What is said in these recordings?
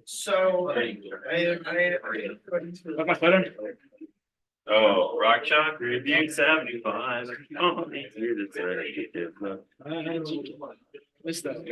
So Oh, Rock Chalk Review 75. Oh, you're the What's that?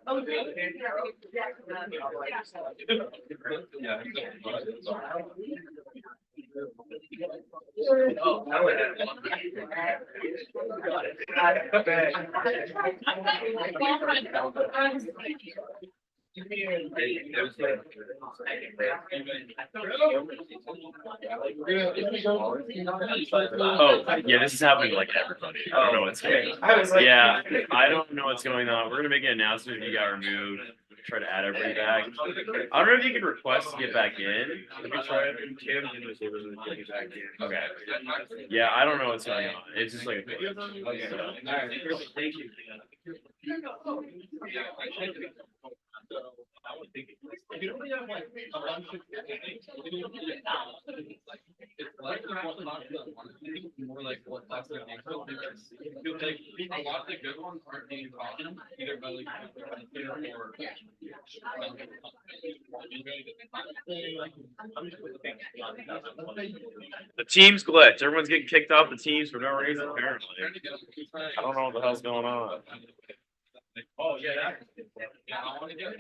Oh, yeah, this is happening to like everybody. I don't know what's going on. Yeah, I don't know what's going on. We're gonna make an announcement if you got removed. Try to add everybody back. I don't know if you can request to get back in. Let me try it. Okay. Yeah, I don't know what's going on. It's just like. Thank you. More like what class they're in. So I feel like a lot of the good ones aren't being taught either by like or. The team's glitch. Everyone's getting kicked off the teams for no reason, apparently. I don't know what the hell's going on. Oh, yeah, I want to get.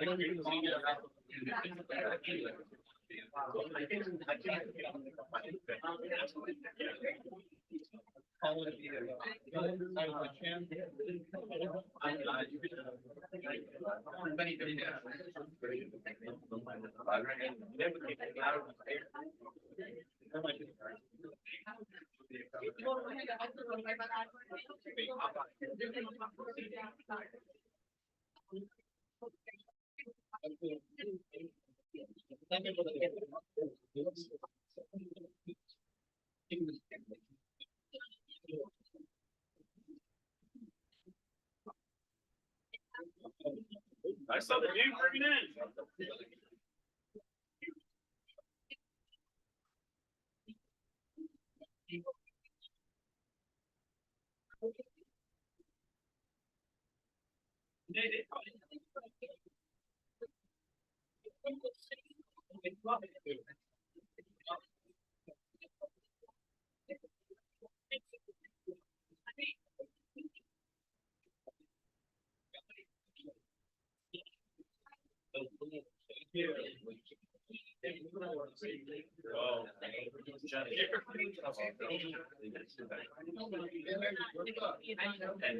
I saw the dude bring it in.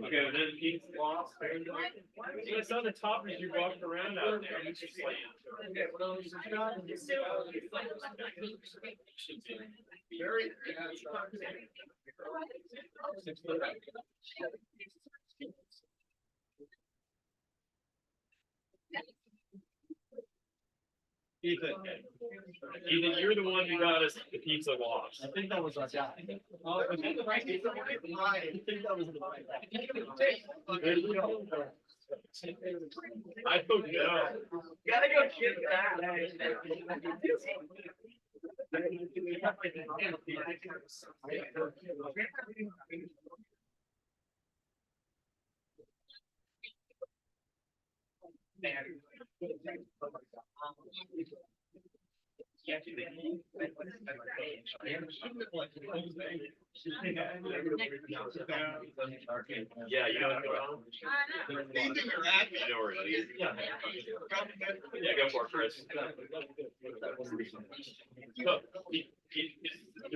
Okay, then he's lost. I saw the top as you walked around out there. It's just like. Ethan, you're the one who got us the pizza wash. I think that was our guy. Oh, I think that was the right. I don't know. Gotta go get that. Yeah, you know what? You know where it is. Yeah, go for it, Chris.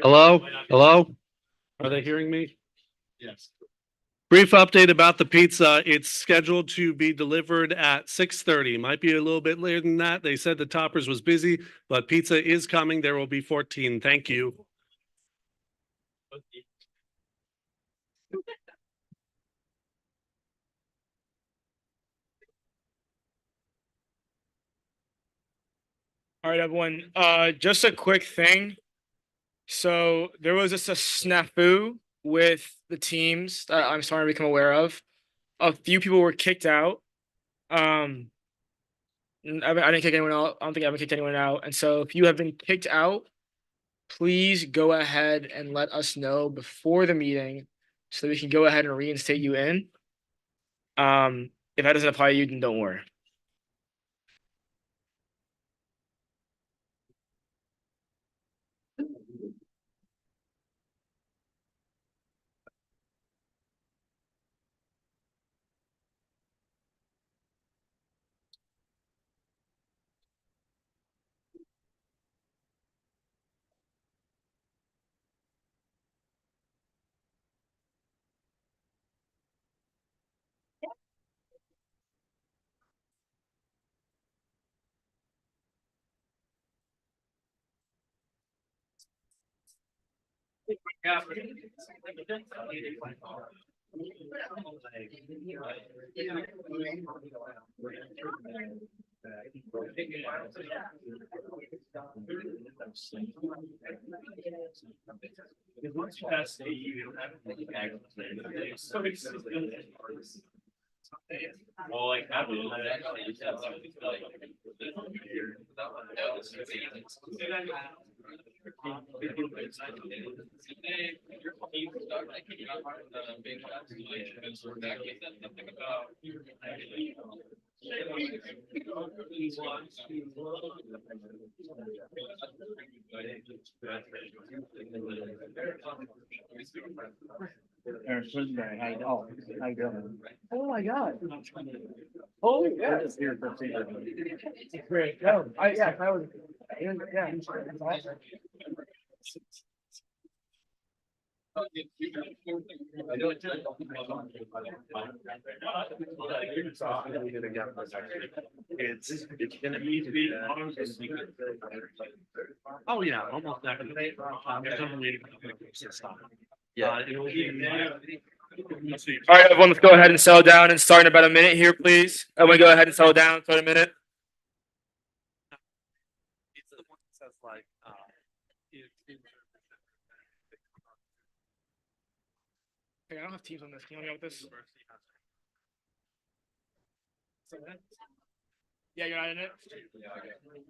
Hello? Hello? Are they hearing me? Yes. Brief update about the pizza. It's scheduled to be delivered at 6:30. Might be a little bit later than that. They said the toppers was busy, but pizza is coming. There will be 14. Thank you. All right, everyone. Just a quick thing. So there was just a snafu with the teams that I'm starting to become aware of. A few people were kicked out. I didn't kick anyone out. I don't think I haven't kicked anyone out. And so if you have been kicked out, please go ahead and let us know before the meeting so that we can go ahead and reinstate you in. If that doesn't apply to you, then don't worry. Well, like, Oh my God. Oh, yeah. Great. No, yeah, I was. Yeah. It's gonna be the. Oh, yeah, almost definitely. Yeah. It'll be. All right, everyone, let's go ahead and settle down and start in about a minute here, please. Everyone go ahead and settle down, start a minute. It's the one that says like, Hey, I don't have Teams on this. Can you help me out with this? Yeah, you're not in it?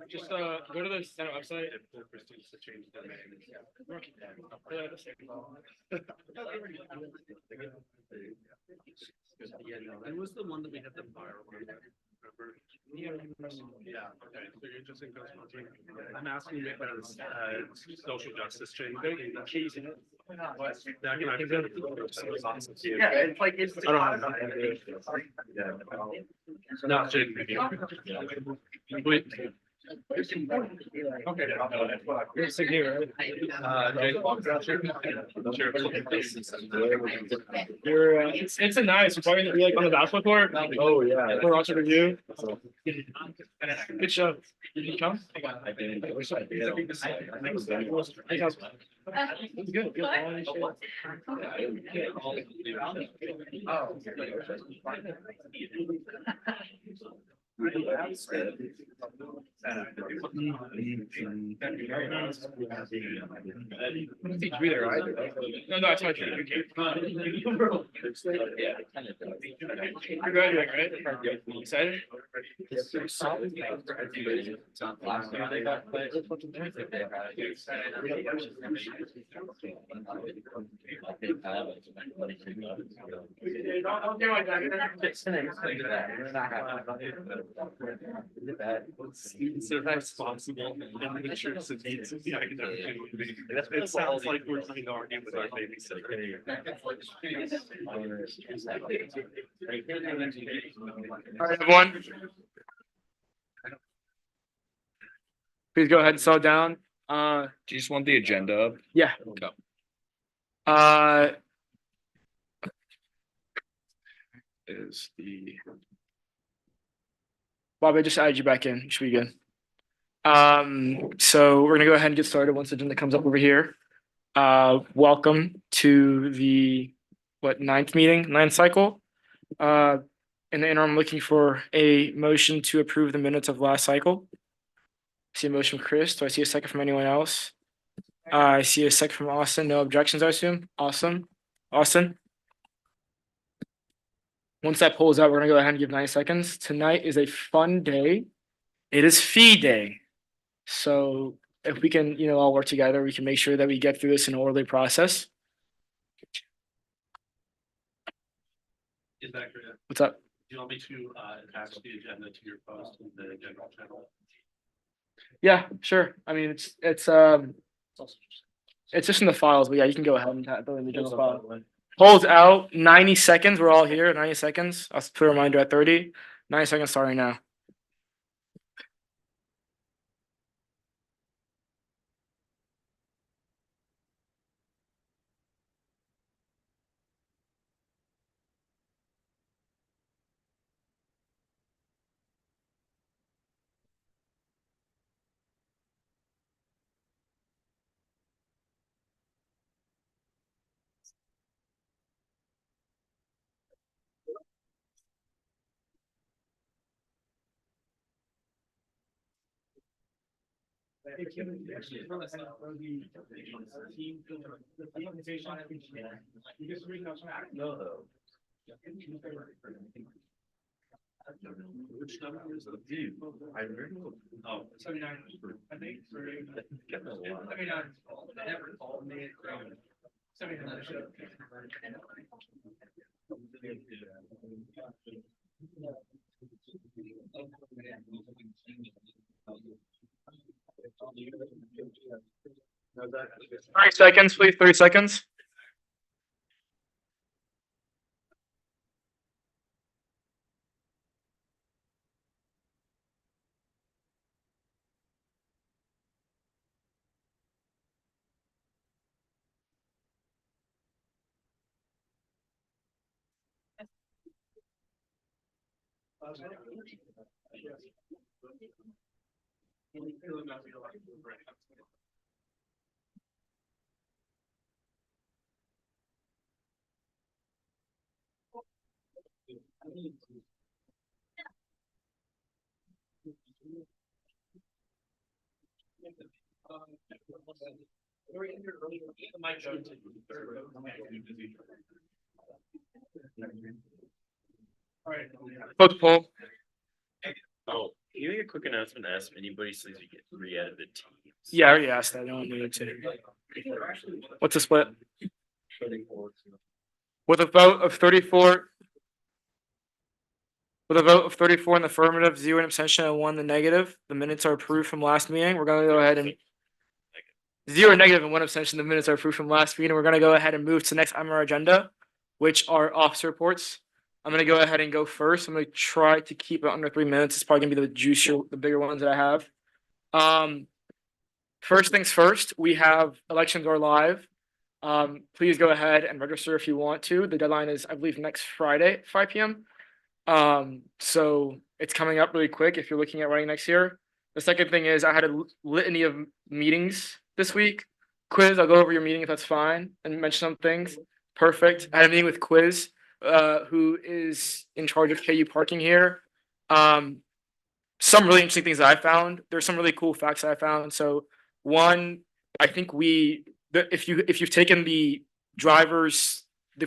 Just go to the Senate website. it was the one that we had the fire. Remember? Yeah, okay, so you're just in. I'm asking you about this, social justice change. Yeah, it's like, it's. I don't have. Not changing. Wait. Okay. It's like here, right? You're, it's a nice, you're probably like on the basketball court. Oh, yeah. We're watching review. Good show. Did you come? It's good. Good. No, no, it's my turn. You're graduating, right? Excited? They're responsible and make sure it's a needs of the academic community. It sounds like we're trying to argue with our babysitter. All right, everyone. Please go ahead and settle down. Do you just want the agenda up? Yeah. Go. Is the. Bob, I just added you back in. You should be good. So we're gonna go ahead and get started once the agenda comes up over here. Welcome to the ninth cycle. In the interim, I'm looking for a motion to approve the minutes of last cycle. I see a motion from Chris. Do I see a second from anyone else? I see a second from Austin. No objections, I assume. Awesome. Austin? Once that pulls out, we're gonna go ahead and give 90 seconds. Tonight is a fun day. It is fee day. So if we can, all work together, we can make sure that we get through this in an orderly process. Is that correct? What's up? Do you want me to attach the agenda to your post in the general channel? Yeah, sure. I mean, it's just in the files, but yeah, you can go ahead and type it in the general file. Holds out 90 seconds. We're all here. 90 seconds. I'll put a reminder at 30. 90 seconds starting now. Which number is the view? I remember. Oh. 79, I think. 79. Never called me. 79. Thirty seconds, please. 30 seconds. Vote poll. Oh, can you make a quick announcement to ask if anybody says you get re-added the teams? Yeah, I already asked that. No one needed to. What's the split? With a vote of 34. With a vote of 34 in the affirmative, 0 in abstention, and 1 in the negative, the minutes are approved from last meeting. We're gonna go ahead and 0 negative and 1 abstention. The minutes are approved from last meeting. We're gonna go ahead and move to the next item on our agenda, which are officer reports. I'm gonna go ahead and go first. I'm gonna try to keep it under 3 minutes. It's probably gonna be the juicier, the bigger ones that I have. First things first, we have elections are live. Please go ahead and register if you want to. The deadline is, I believe, next Friday, 5 p.m. So it's coming up really quick if you're looking at running next year. The second thing is I had a litany of meetings this week. Quiz, I'll go over your meeting if that's fine and mention some things. Perfect. I had a meeting with Quiz, who is in charge of KU parking here. Some really interesting things that I found. There's some really cool facts that I found. So one, I think if you've taken the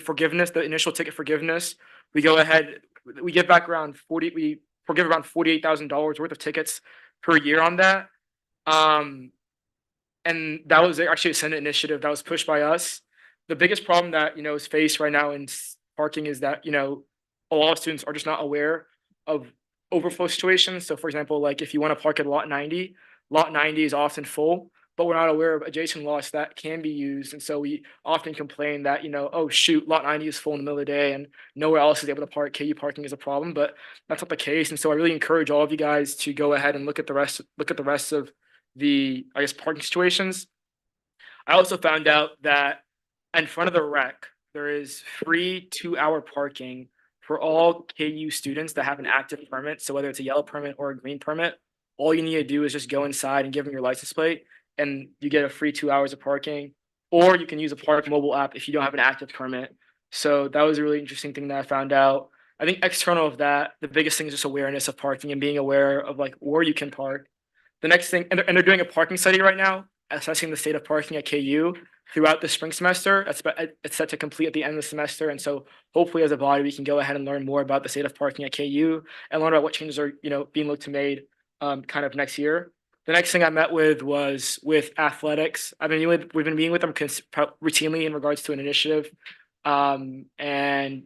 forgiveness, the initial ticket forgiveness, we go ahead, we give back around we forgive around $48,000 worth of tickets per year on that. And that was actually a Senate initiative that was pushed by us. The biggest problem that is faced right now in parking is that a lot of students are just not aware of overflow situations. So for example, like if you want to park at lot 90 is often full, but we're not aware of adjacent lots that can be used. And so we often complain that, oh shoot, lot 90 is full in the middle of the day and nowhere else is able to park. KU parking is a problem, but that's not the case. And so I really encourage all of you guys to go ahead and look at the rest of the, I guess, parking situations. I also found out that in front of the rec, there is free 2-hour parking for all KU students that have an active permit. So whether it's a yellow permit or a green permit, all you need to do is just go inside and give them your license plate and you get a free 2 hours of parking, or you can use a Park mobile app if you don't have an active permit. So that was a really interesting thing that I found out. I think external of that, the biggest thing is just awareness of parking and being aware of like where you can park. The next thing, and they're doing a parking study right now, assessing the state of parking at KU throughout the spring semester. It's set to complete at the end of the semester. And so hopefully as a body, we can go ahead and learn more about the state of parking at KU and learn about what changes are, being looked to made kind of next year. The next thing I met with was with athletics. we've been meeting with them routinely in regards to an initiative. And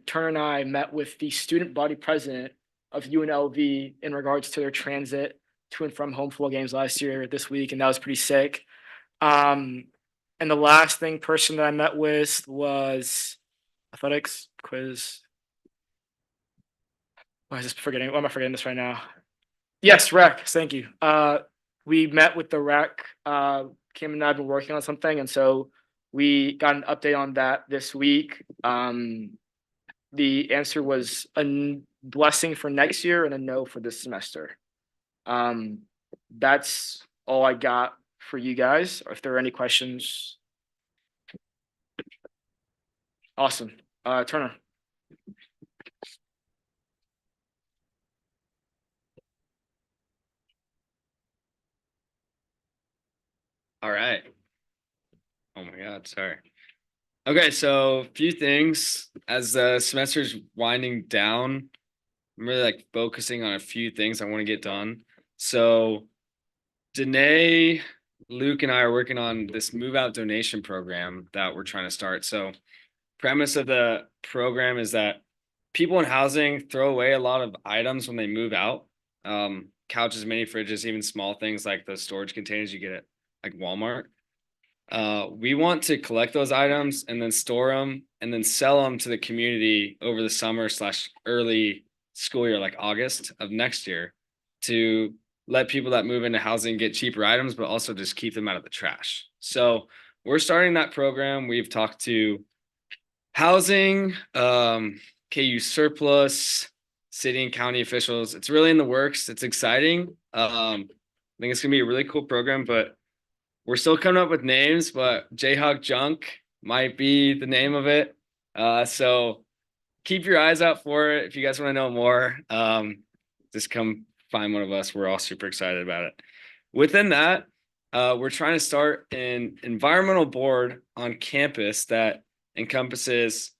Turner and I met with the student body president of UNLV in regards to their transit to and from home flow games last year, this week, and that was pretty sick. And the last person that I met with was athletics quiz. Why am I forgetting this right now? Yes, rec. Thank you. We met with the rec. Kim and I have been working on something, and so we got an update on that this week. The answer was a blessing for next year and a no for this semester. That's all I got for you guys. If there are any questions. Awesome. Turner. All right. Oh my God, sorry. Okay, so a few things as the semester's winding down. I'm really like focusing on a few things I want to get done. So Danae, Luke, and I are working on this move out donation program that we're trying to start. So premise of the program is that people in housing throw away a lot of items when they move out. Couches, mini fridges, even small things like those storage containers you get at like Walmart. We want to collect those items and then store them and then sell them to the community over the summer / early school year, like August of next year, to let people that move into housing get cheaper items, but also just keep them out of the trash. So we're starting that program. We've talked to housing, KU surplus, city and county officials. It's really in the works. It's exciting. I think it's gonna be a really cool program, but we're still coming up with names, but Jayhawk Junk might be the name of it. So keep your eyes out for it. If you guys want to know more, just come find one of us. We're all super excited about it. Within that, we're trying to start an environmental board on campus that encompasses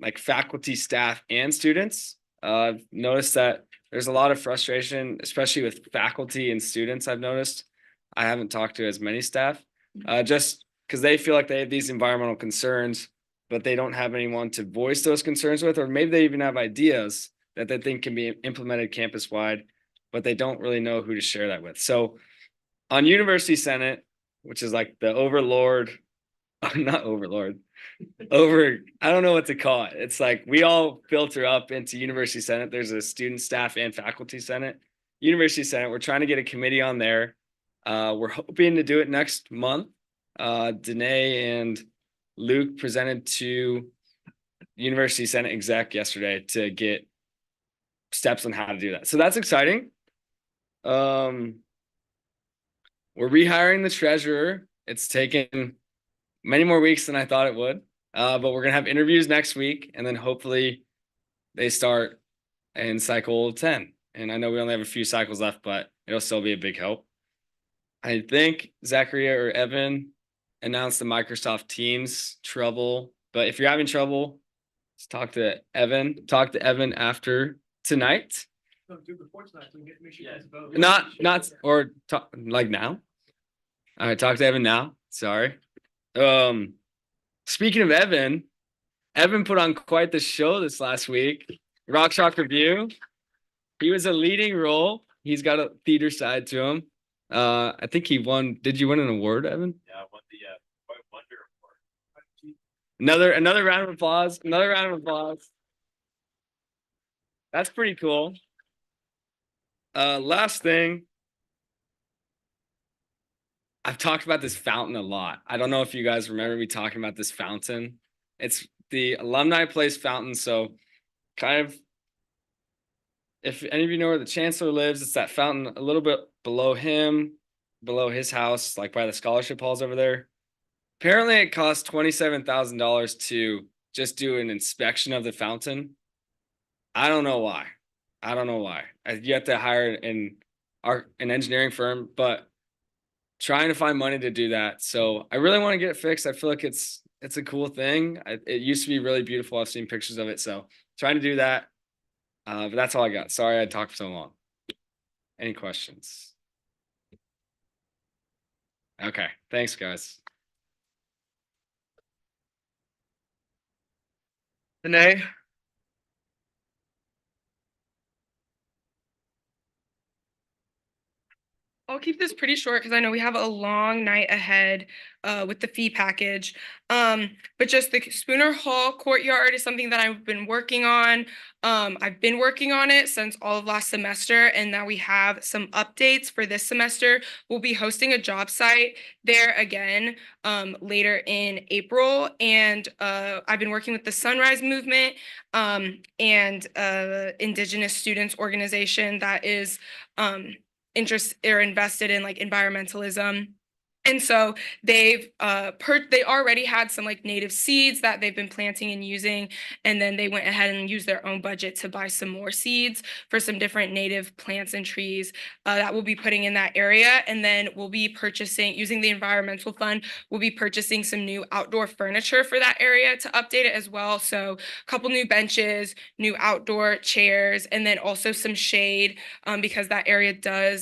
like faculty, staff, and students. I've noticed that there's a lot of frustration, especially with faculty and students. I've noticed. I haven't talked to as many staff, just because they feel like they have these environmental concerns, but they don't have anyone to voice those concerns with, or maybe they even have ideas that they think can be implemented campus wide, but they don't really know who to share that with. So on University Senate, which is like the overlord, not overlord, I don't know what to call it. It's like we all filter up into University Senate. There's a student, staff, and faculty Senate. University Senate, we're trying to get a committee on there. We're hoping to do it next month. Danae and Luke presented to University Senate exec yesterday to get steps on how to do that. So that's exciting. We're rehiring the treasurer. It's taken many more weeks than I thought it would. But we're gonna have interviews next week, and then hopefully they start in cycle 10. And I know we only have a few cycles left, but it'll still be a big help. I think Zachariah or Evan announced the Microsoft Teams trouble, but if you're having trouble, let's talk to Evan. Talk to Evan after tonight. Not or talk like now. All right, talk to Evan now. Sorry. Speaking of Evan, Evan put on quite the show this last week. Rock Shock Review. He was a leading role. He's got a theater side to him. I think he won. Did you win an award, Evan? Yeah, I won the White Wonder Award. Another round of applause. Another round of applause. That's pretty cool. Last thing. I've talked about this fountain a lot. I don't know if you guys remember me talking about this fountain. It's the Alumni Place fountain. So kind of, if any of you know where the chancellor lives, it's that fountain a little bit below him, below his house, like by the scholarship halls over there. Apparently it costs $27,000 to just do an inspection of the fountain. I don't know why. You have to hire an engineering firm, but trying to find money to do that. So I really want to get it fixed. I feel like it's a cool thing. It used to be really beautiful. I've seen pictures of it. So trying to do that. But that's all I got. Sorry I talked for so long. Any questions? Okay. Thanks, guys. Danae? I'll keep this pretty short because I know we have a long night ahead with the fee package. But just the Spooner Hall courtyard is something that I've been working on. I've been working on it since all of last semester, and now we have some updates for this semester. We'll be hosting a job site there again later in April. And I've been working with the Sunrise Movement and Indigenous Students Organization that is invested in like environmentalism And so they already had some like native seeds that they've been planting and using, and then they went ahead and used their own budget to buy some more seeds for some different native plants and trees that we'll be putting in that area. And then we'll be purchasing, using the environmental fund, we'll be purchasing some new outdoor furniture for that area to update it as well. So a couple new benches, new outdoor chairs, and then also some shade because that area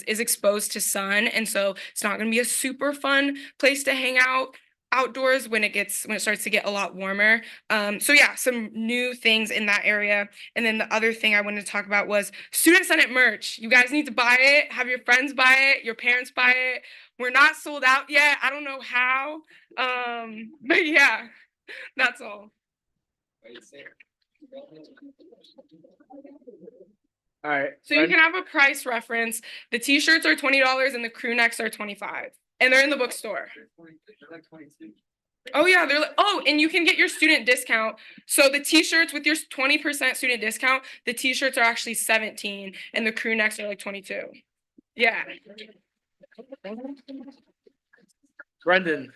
is exposed to sun, and so it's not going to be a super fun place to hang out outdoors when it starts to get a lot warmer. So yeah, some new things in that area. And then the other thing I wanted to talk about was Student Senate merch. You guys need to buy it, have your friends buy it, your parents buy it. We're not sold out yet. I don't know how. But yeah, that's all. All right. So you can have a price reference. The t-shirts are $20 and the crew necks are $25. And they're in the bookstore. Oh yeah, and you can get your student discount. So the t-shirts with your 20% student discount, the t-shirts are actually $17 and the crew necks are like $22. Yeah. Brendan.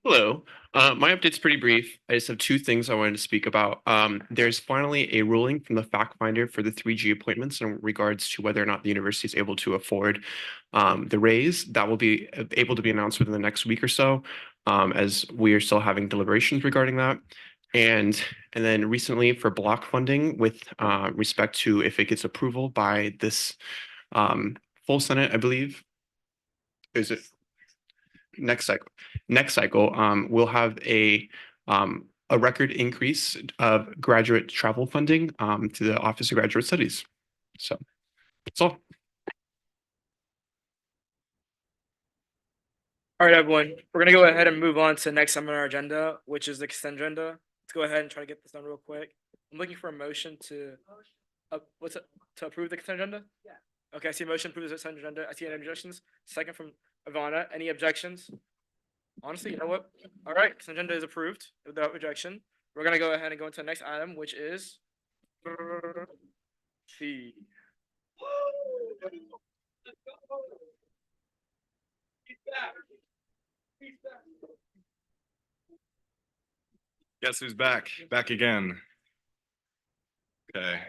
Hello, my update's pretty brief. I just have two things I wanted to speak about. There's finally a ruling from the fact finder for the 3G appointments in regards to whether or not the university is able to afford the raise. That will be able to be announced within the next week or so, as we are still having deliberations regarding that. And then recently for block funding with respect to if it gets approval by this full Senate, I believe. Is it next cycle, we'll have a record increase of graduate travel funding to the Office of Graduate Studies. So that's all. All right, everyone, we're gonna go ahead and move on to the next item on our agenda, which is the consent agenda. Let's go ahead and try to get this done real quick. I'm looking for a motion to to approve the consent agenda? Yeah. Okay, I see a motion to approve the consent agenda. I see any objections. Second from Ivana. Any objections? Honestly, you know what? All right, consent agenda is approved without rejection. We're gonna go ahead and go into the next item, which is C. Guess who's back? Back again. Okay.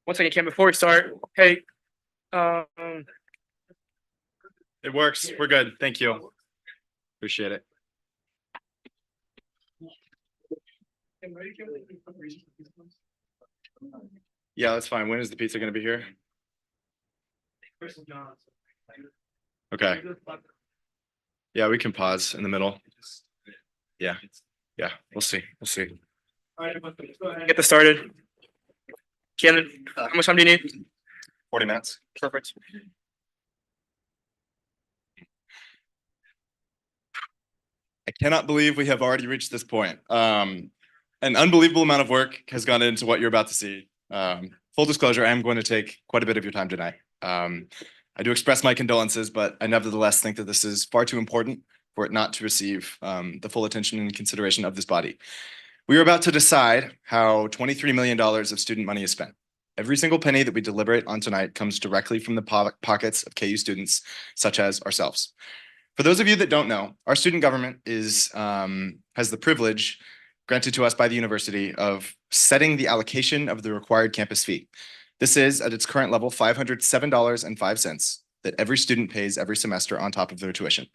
One second, Cam, before we start, hey, It works. We're good. Thank you. Appreciate it. Yeah, that's fine. When is the pizza gonna be here? Okay. Yeah, we can pause in the middle. Yeah, we'll see. We'll see. get this started. Cannon, how much time do you need? 40 minutes. Perfect. I cannot believe we have already reached this point. An unbelievable amount of work has gone into what you're about to see. Full disclosure, I am going to take quite a bit of your time tonight. I do express my condolences, but I nevertheless think that this is far too important for it not to receive the full attention and consideration of this body. We are about to decide how $23 million of student money is spent. Every single penny that we deliberate on tonight comes directly from the pockets of KU students, such as ourselves. For those of you that don't know, our student government has the privilege granted to us by the university of setting the allocation of the required campus fee. This is, at its current level, $507.05 that every student pays every semester on top of their tuition.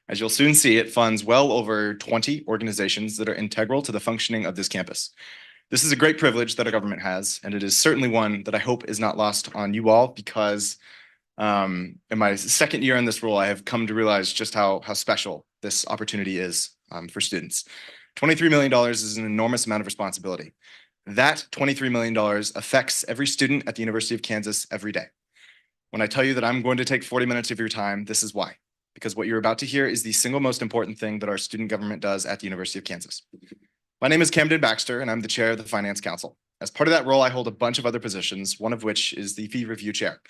As you'll soon see, it funds well over 20 organizations that are integral to the functioning of this campus. This is a great privilege that our government has, and it is certainly one that I hope is not lost on you all, because in my second year in this role, I have come to realize just how special this opportunity is for students. $23 million is an enormous amount of responsibility. That $23 million affects every student at the University of Kansas every day. When I tell you that I'm going to take 40 minutes of your time, this is why. Because what you're about to hear is the single most important thing that our student government does at the University of Kansas. My name is Camden Baxter, and I'm the chair of the Finance Council. As part of that role, I hold a bunch of other positions, one of which is the fee review chair.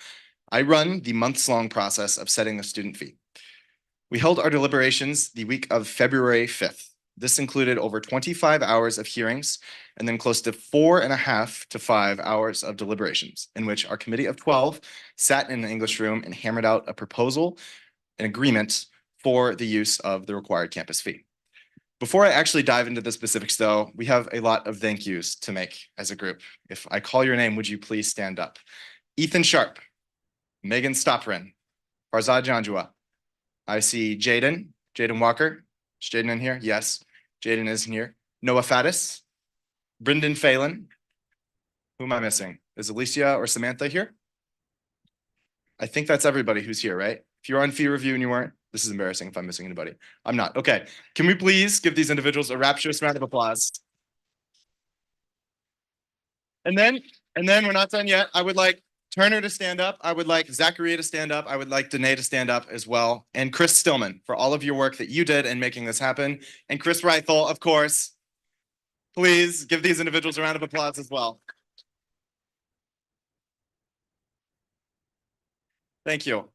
I run the months-long process of setting the student fee. We held our deliberations the week of February 5th. This included over 25 hours of hearings and then close to 4.5 to 5 hours of deliberations, in which our committee of 12 sat in an English room and hammered out a proposal, an agreement for the use of the required campus fee. Before I actually dive into the specifics, though, we have a lot of thank yous to make as a group. If I call your name, would you please stand up? Ethan Sharp, Megan Stoprin, Farzad Janjua. I see Jaden Walker. Is Jaden in here? Yes, Jaden is in here. Noah Faddis, Brendan Phelan. Who am I missing? Is Alicia or Samantha here? I think that's everybody who's here, right? If you're on fee review and you weren't, this is embarrassing if I'm missing anybody. I'm not. Okay. Can we please give these individuals a rapturous round of applause? And then we're not done yet. I would like Turner to stand up. I would like Zachariah to stand up. I would like Danae to stand up as well. And Chris Stillman for all of your work that you did in making this happen. And Chris Reithel, of course. Please give these individuals a round of applause as well. Thank you.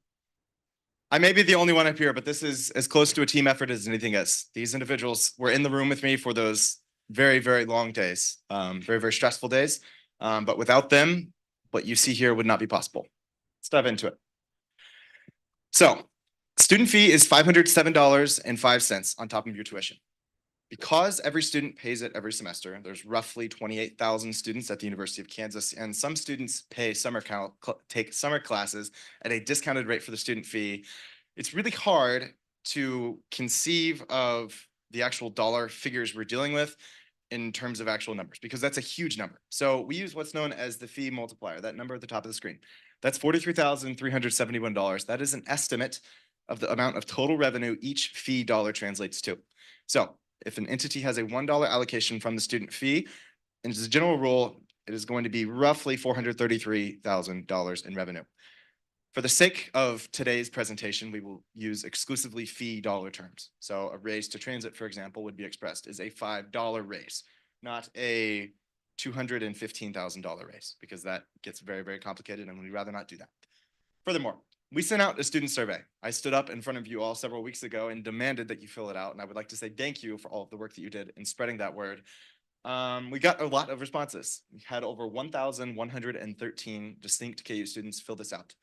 I may be the only one up here, but this is as close to a team effort as anything is. These individuals were in the room with me for those very, very long days, very, very stressful days. But without them, what you see here would not be possible. Let's dive into it. So, student fee is $507.05 on top of your tuition. Because every student pays it every semester, there's roughly 28,000 students at the University of Kansas, and some students take summer classes at a discounted rate for the student fee. It's really hard to conceive of the actual dollar figures we're dealing with in terms of actual numbers, because that's a huge number. So we use what's known as the fee multiplier, that number at the top of the screen. That's $43,371. That is an estimate of the amount of total revenue each fee dollar translates to. So if an entity has a $1 allocation from the student fee, and as a general rule, it is going to be roughly $433,000 in revenue. For the sake of today's presentation, we will use exclusively fee dollar terms. So a raise to transit, for example, would be expressed as a $5 raise, not a $215,000 raise, because that gets very, very complicated and we'd rather not do that. Furthermore, we sent out a student survey. I stood up in front of you all several weeks ago and demanded that you fill it out. And I would like to say thank you for all of the work that you did in spreading that word. We got a lot of responses. We had over 1,113 distinct KU students fill this out,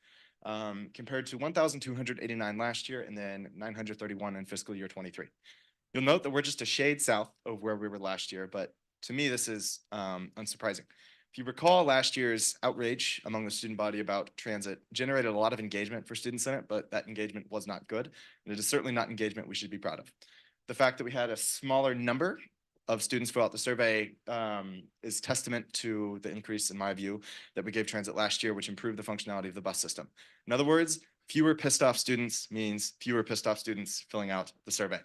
compared to 1,289 last year and then 931 in fiscal year 23. You'll note that we're just a shade south of where we were last year, but to me, this is unsurprising. If you recall, last year's outrage among the student body about transit generated a lot of engagement for students in it, but that engagement was not good. And it is certainly not engagement we should be proud of. The fact that we had a smaller number of students fill out the survey is testament to the increase, in my view, that we gave transit last year, which improved the functionality of the bus system. In other words, fewer pissed off students means fewer pissed off students filling out the survey.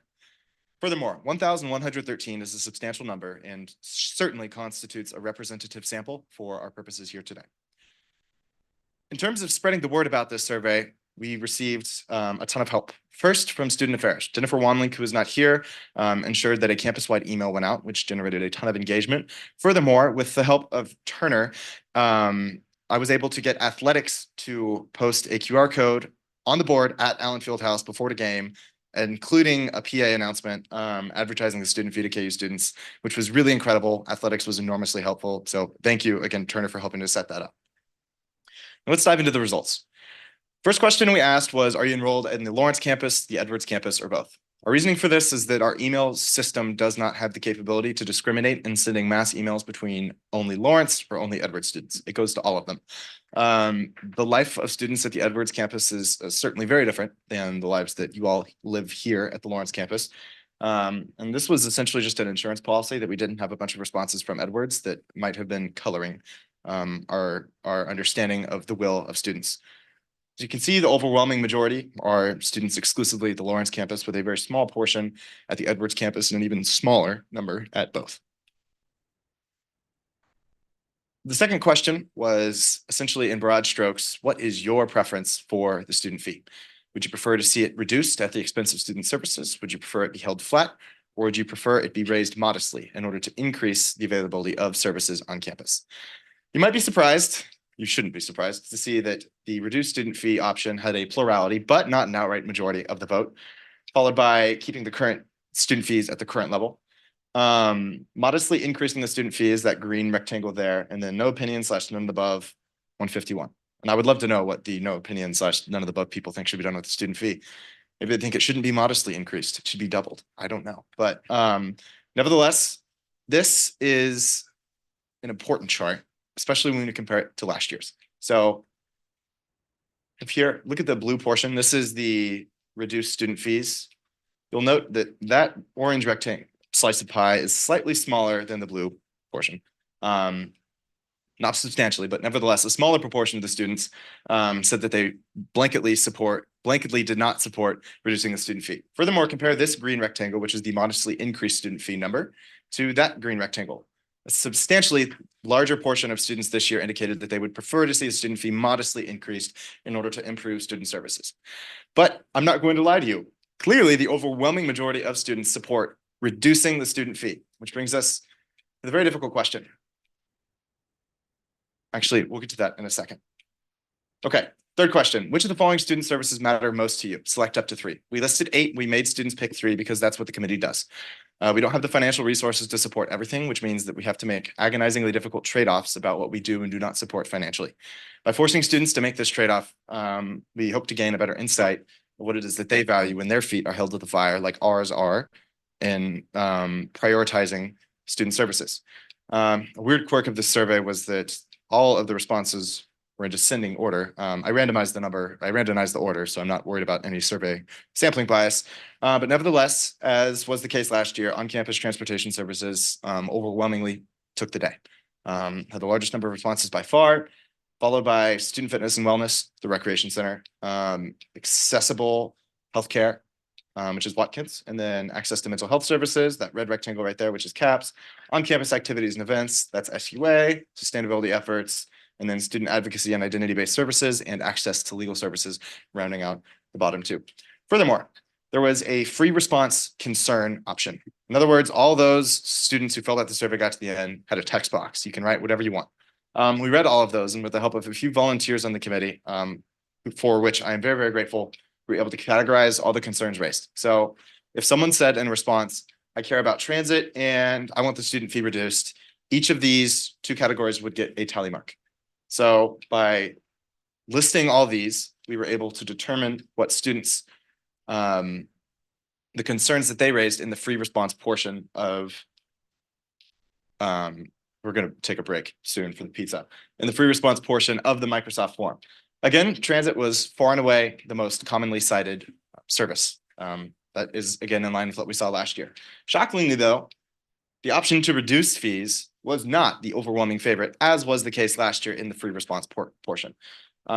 Furthermore, 1,113 is a substantial number and certainly constitutes a representative sample for our purposes here today. In terms of spreading the word about this survey, we received a ton of help. First, from Student Affairs. Jennifer Wanlink, who is not here, ensured that a campus-wide email went out, which generated a ton of engagement. Furthermore, with the help of Turner, I was able to get athletics to post a QR code on the board at Allen Fieldhouse before the game, including a PA announcement advertising the student fee to KU students, which was really incredible. Athletics was enormously helpful. So thank you again, Turner, for helping to set that up. Now let's dive into the results. First question we asked was, are you enrolled in the Lawrence campus, the Edwards campus, or both? Our reasoning for this is that our email system does not have the capability to discriminate in sending mass emails between only Lawrence or only Edwards students. It goes to all of them. The life of students at the Edwards campus is certainly very different than the lives that you all live here at the Lawrence campus. And this was essentially just an insurance policy that we didn't have a bunch of responses from Edwards that might have been coloring our understanding of the will of students. As you can see, the overwhelming majority are students exclusively at the Lawrence campus, with a very small portion at the Edwards campus and an even smaller number at both. The second question was essentially in broad strokes, what is your preference for the student fee? Would you prefer to see it reduced at the expense of student services? Would you prefer it be held flat? Or would you prefer it be raised modestly in order to increase the availability of services on campus? You might be surprised, you shouldn't be surprised, to see that the reduced student fee option had a plurality, but not an outright majority of the vote, followed by keeping the current student fees at the current level. Modestly increasing the student fee is that green rectangle there, and then no opinion / none of the above, 151. And I would love to know what the no opinion / none of the above people think should be done with the student fee. Maybe they think it shouldn't be modestly increased, it should be doubled. I don't know. But nevertheless, this is an important chart, especially when you compare it to last year's. So if here, look at the blue portion, this is the reduced student fees. You'll note that that orange rectangle slice of pie is slightly smaller than the blue portion. Not substantially, but nevertheless, a smaller proportion of the students said that they blanketly did not support reducing the student fee. Furthermore, compare this green rectangle, which is the modestly increased student fee number, to that green rectangle. A substantially larger portion of students this year indicated that they would prefer to see the student fee modestly increased in order to improve student services. But I'm not going to lie to you. Clearly, the overwhelming majority of students support reducing the student fee, which brings us to the very difficult question. Actually, we'll get to that in a second. Okay, third question. Which of the following student services matter most to you? Select up to 3. We listed 8. We made students pick 3 because that's what the committee does. We don't have the financial resources to support everything, which means that we have to make agonizingly difficult trade-offs about what we do and do not support financially. By forcing students to make this trade-off, we hope to gain a better insight of what it is that they value when their feet are held to the fire, like ours are, in prioritizing student services. A weird quirk of this survey was that all of the responses were in descending order. I randomized the order, so I'm not worried about any survey sampling bias. But nevertheless, as was the case last year, on-campus transportation services overwhelmingly took the day. Had the largest number of responses by far, followed by student fitness and wellness, the recreation center, accessible healthcare, which is Watkins, and then access to mental health services, that red rectangle right there, which is CAPS, on-campus activities and events, that's SUA, sustainability efforts, and then student advocacy and identity-based services and access to legal services, rounding out the bottom 2. Furthermore, there was a free response concern option. In other words, all those students who filled out the survey got to the end had a text box. You can write whatever you want. We read all of those, and with the help of a few volunteers on the committee, for which I am very, very grateful, we were able to categorize all the concerns raised. So if someone said in response, I care about transit and I want the student fee reduced, each of these 2 categories would get a tally mark. So by listing all these, we were able to determine what students, the concerns that they raised in the free response portion of, we're going to take a break soon for the pizza, in the free response portion of the Microsoft form. Again, transit was far and away the most commonly cited service. That is, again, in line with what we saw last year. Shockingly, though, the option to reduce fees was not the overwhelming favorite, as was the case last year in the free response portion.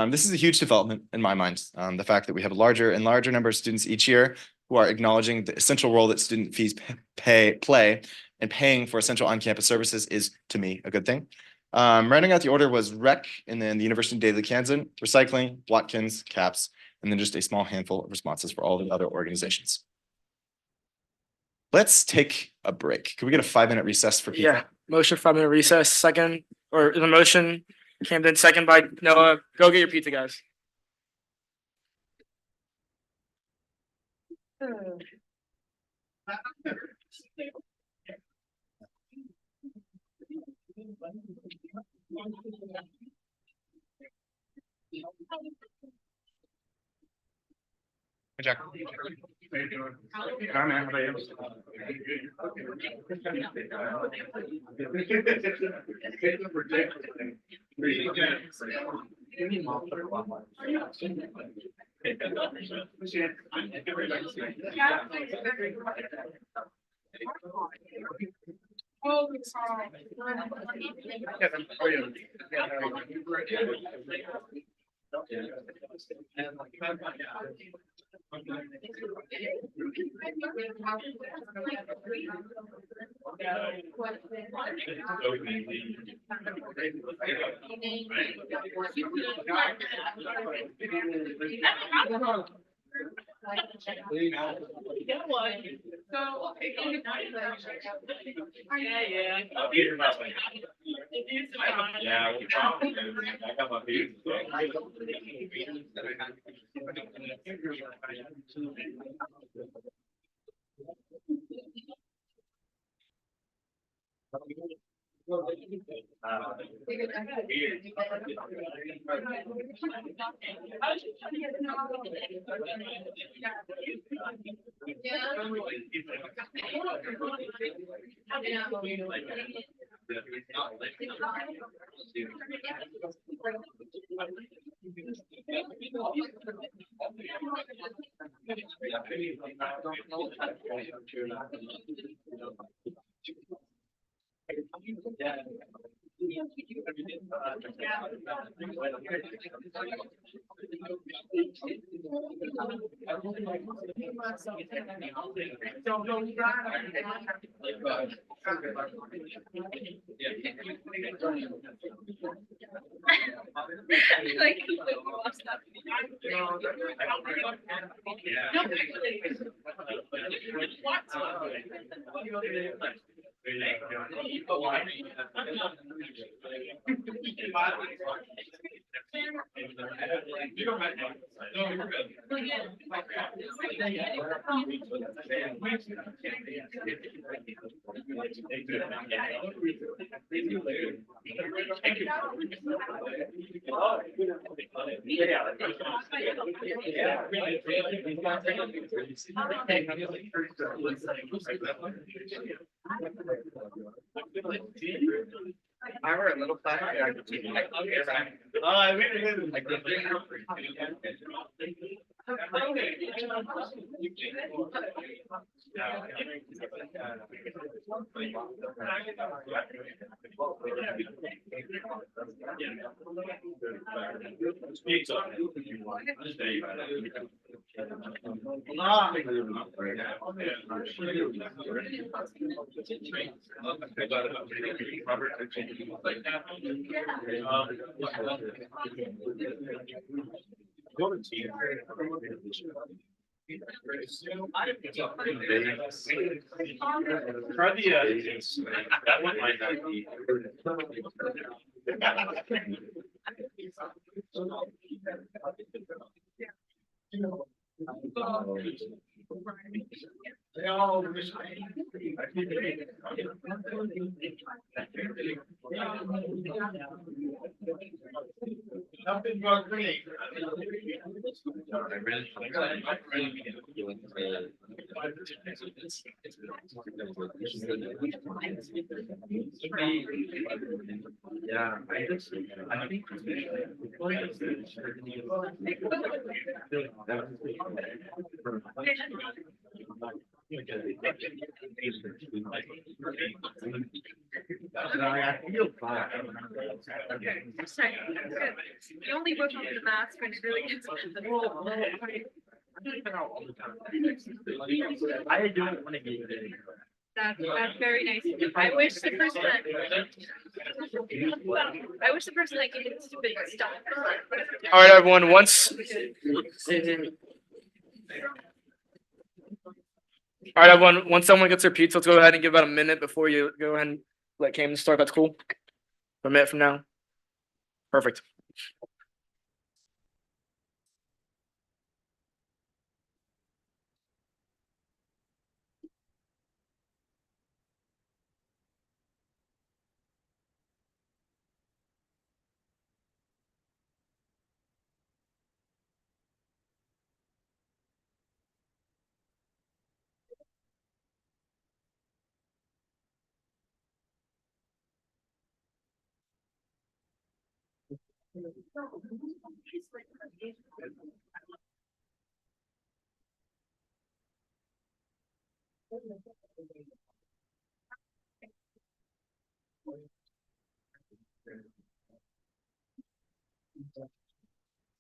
This is a huge development in my mind. The fact that we have a larger and larger number of students each year who are acknowledging the essential role that student fees play and paying for essential on-campus services is, to me, a good thing. Rounding out the order was Rec, and then the University of Daily Kansan, Recycling, Watkins, CAPS, and then just a small handful of responses for all the other organizations. Let's take a break. Can we get a 5-minute recess for people? Yeah, motion 5-minute recess, second, or the motion, Camden, second by Noah. Go get your pizza, guys. Hey, Jack. Hi, man. How are you? Yeah. I were a little plastic. Try the, that one might not be. Nothing but me. Yeah. I feel fine. You only work on the mask when it really gets. I don't want to get it. That's very nice. I wish the person that gave it stupid stuff. All right, everyone, once. All right, everyone, once someone gets their pizza, let's go ahead and give about a minute before you go ahead and let Cam start. That's cool. A minute from now. Perfect.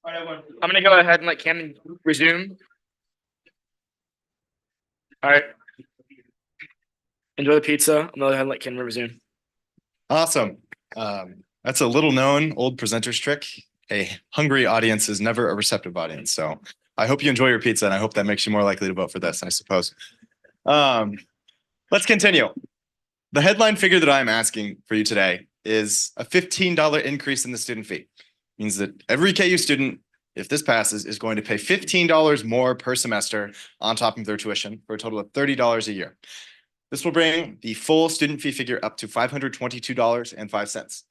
I'm gonna go ahead and let Cam resume. All right. Enjoy the pizza. I'm gonna go ahead and let Cam resume. Awesome. That's a little known old presenter's trick. A hungry audience is never a receptive audience. So I hope you enjoy your pizza and I hope that makes you more likely to vote for this, I suppose. Let's continue. The headline figure that I'm asking for you today is a $15 increase in the student fee. Means that every KU student, if this passes, is going to pay $15 more per semester on top of their tuition for a total of $30 a year. This will bring the full student fee figure up to $522.05.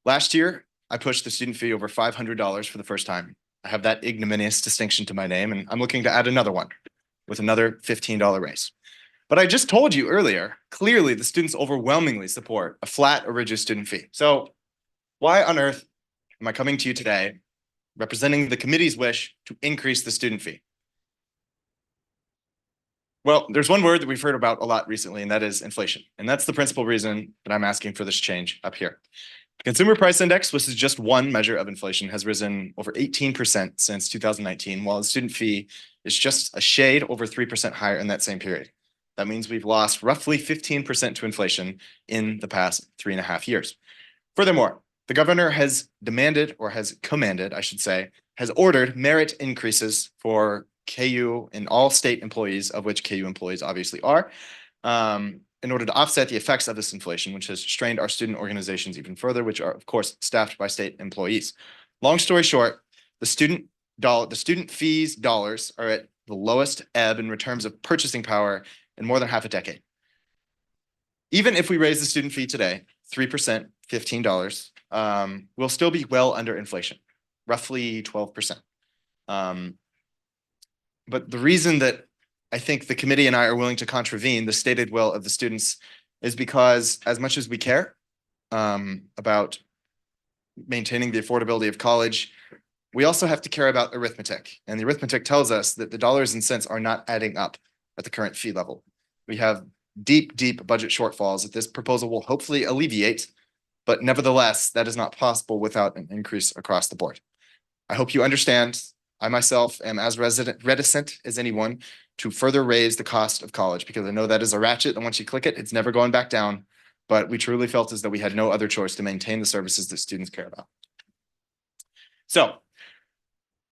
Last year, I pushed the student fee over $500 for the first time. I have that ignominious distinction to my name, and I'm looking to add another one with another $15 raise. But I just told you earlier, clearly the students overwhelmingly support a flat or reduced student fee. So why on earth am I coming to you today representing the committee's wish to increase the student fee? Well, there's one word that we've heard about a lot recently, and that is inflation. And that's the principal reason that I'm asking for this change up here. The Consumer Price Index, which is just one measure of inflation, has risen over 18% since 2019, while the student fee is just a shade over 3% higher in that same period. That means we've lost roughly 15% to inflation in the past 3.5 years. Furthermore, the governor has demanded, or has commanded, I should say, has ordered merit increases for KU and all state employees, of which KU employees obviously are, in order to offset the effects of this inflation, which has strained our student organizations even further, which are, of course, staffed by state employees. Long story short, the student fees dollars are at the lowest ebb in terms of purchasing power in more than half a decade. Even if we raise the student fee today, 3%, $15, we'll still be well under inflation, roughly 12%. But the reason that I think the committee and I are willing to contravene the stated will of the students is because as much as we care about maintaining the affordability of college, we also have to care about arithmetic. And the arithmetic tells us that the dollars and cents are not adding up at the current fee level. We have deep, deep budget shortfalls that this proposal will hopefully alleviate, but nevertheless, that is not possible without an increase across the board. I hope you understand. I myself am as reticent as anyone to further raise the cost of college, because I know that is a ratchet, and once you click it, it's never going back down. But we truly felt as though we had no other choice to maintain the services that students care about. So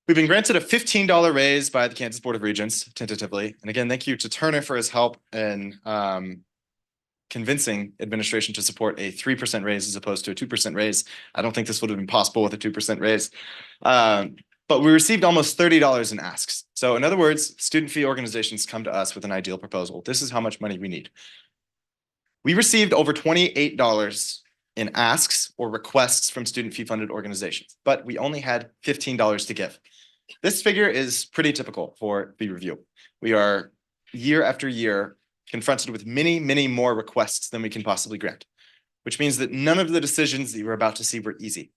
we've been granted a $15 raise by the Kansas Board of Regents, tentatively. And again, thank you to Turner for his help in convincing administration to support a 3% raise as opposed to a 2% raise. I don't think this would have been possible with a 2% raise. But we received almost $30 in asks. So in other words, student fee organizations come to us with an ideal proposal. This is how much money we need. We received over $28 in asks or requests from student fee funded organizations, but we only had $15 to give. This figure is pretty typical for fee review. We are year after year confronted with many, many more requests than we can possibly grant, which means that none of the decisions that you're about to see were easy.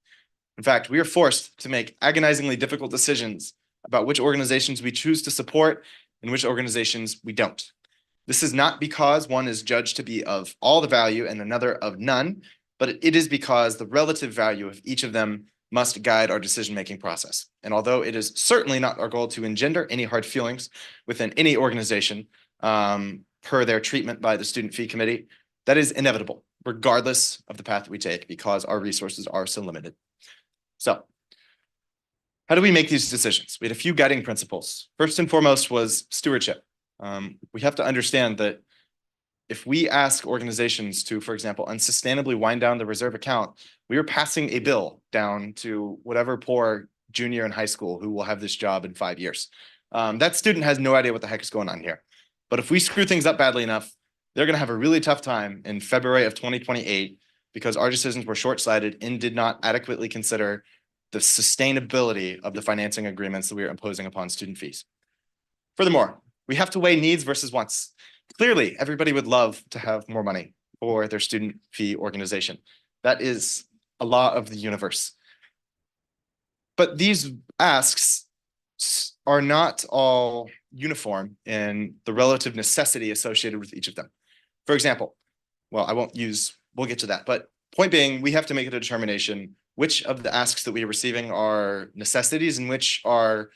In fact, we are forced to make agonizingly difficult decisions about which organizations we choose to support and which organizations we don't. This is not because one is judged to be of all the value and another of none, but it is because the relative value of each of them must guide our decision-making process. And although it is certainly not our goal to engender any hard feelings within any organization per their treatment by the Student Fee Committee, that is inevitable, regardless of the path that we take, because our resources are so limited. So how do we make these decisions? We had a few guiding principles. First and foremost was stewardship. We have to understand that if we ask organizations to, for example, unsustainably wind down the reserve account, we are passing a bill down to whatever poor junior in high school who will have this job in 5 years. That student has no idea what the heck is going on here. But if we screw things up badly enough, they're going to have a really tough time in February of 2028 because our decisions were short-sighted and did not adequately consider the sustainability of the financing agreements that we are imposing upon student fees. Furthermore, we have to weigh needs versus wants. Clearly, everybody would love to have more money for their student fee organization. That is a law of the universe. But these asks are not all uniform in the relative necessity associated with each of them. For example, well, we'll get to that, but point being, we have to make a determination which of the asks that we are receiving are necessities and which are,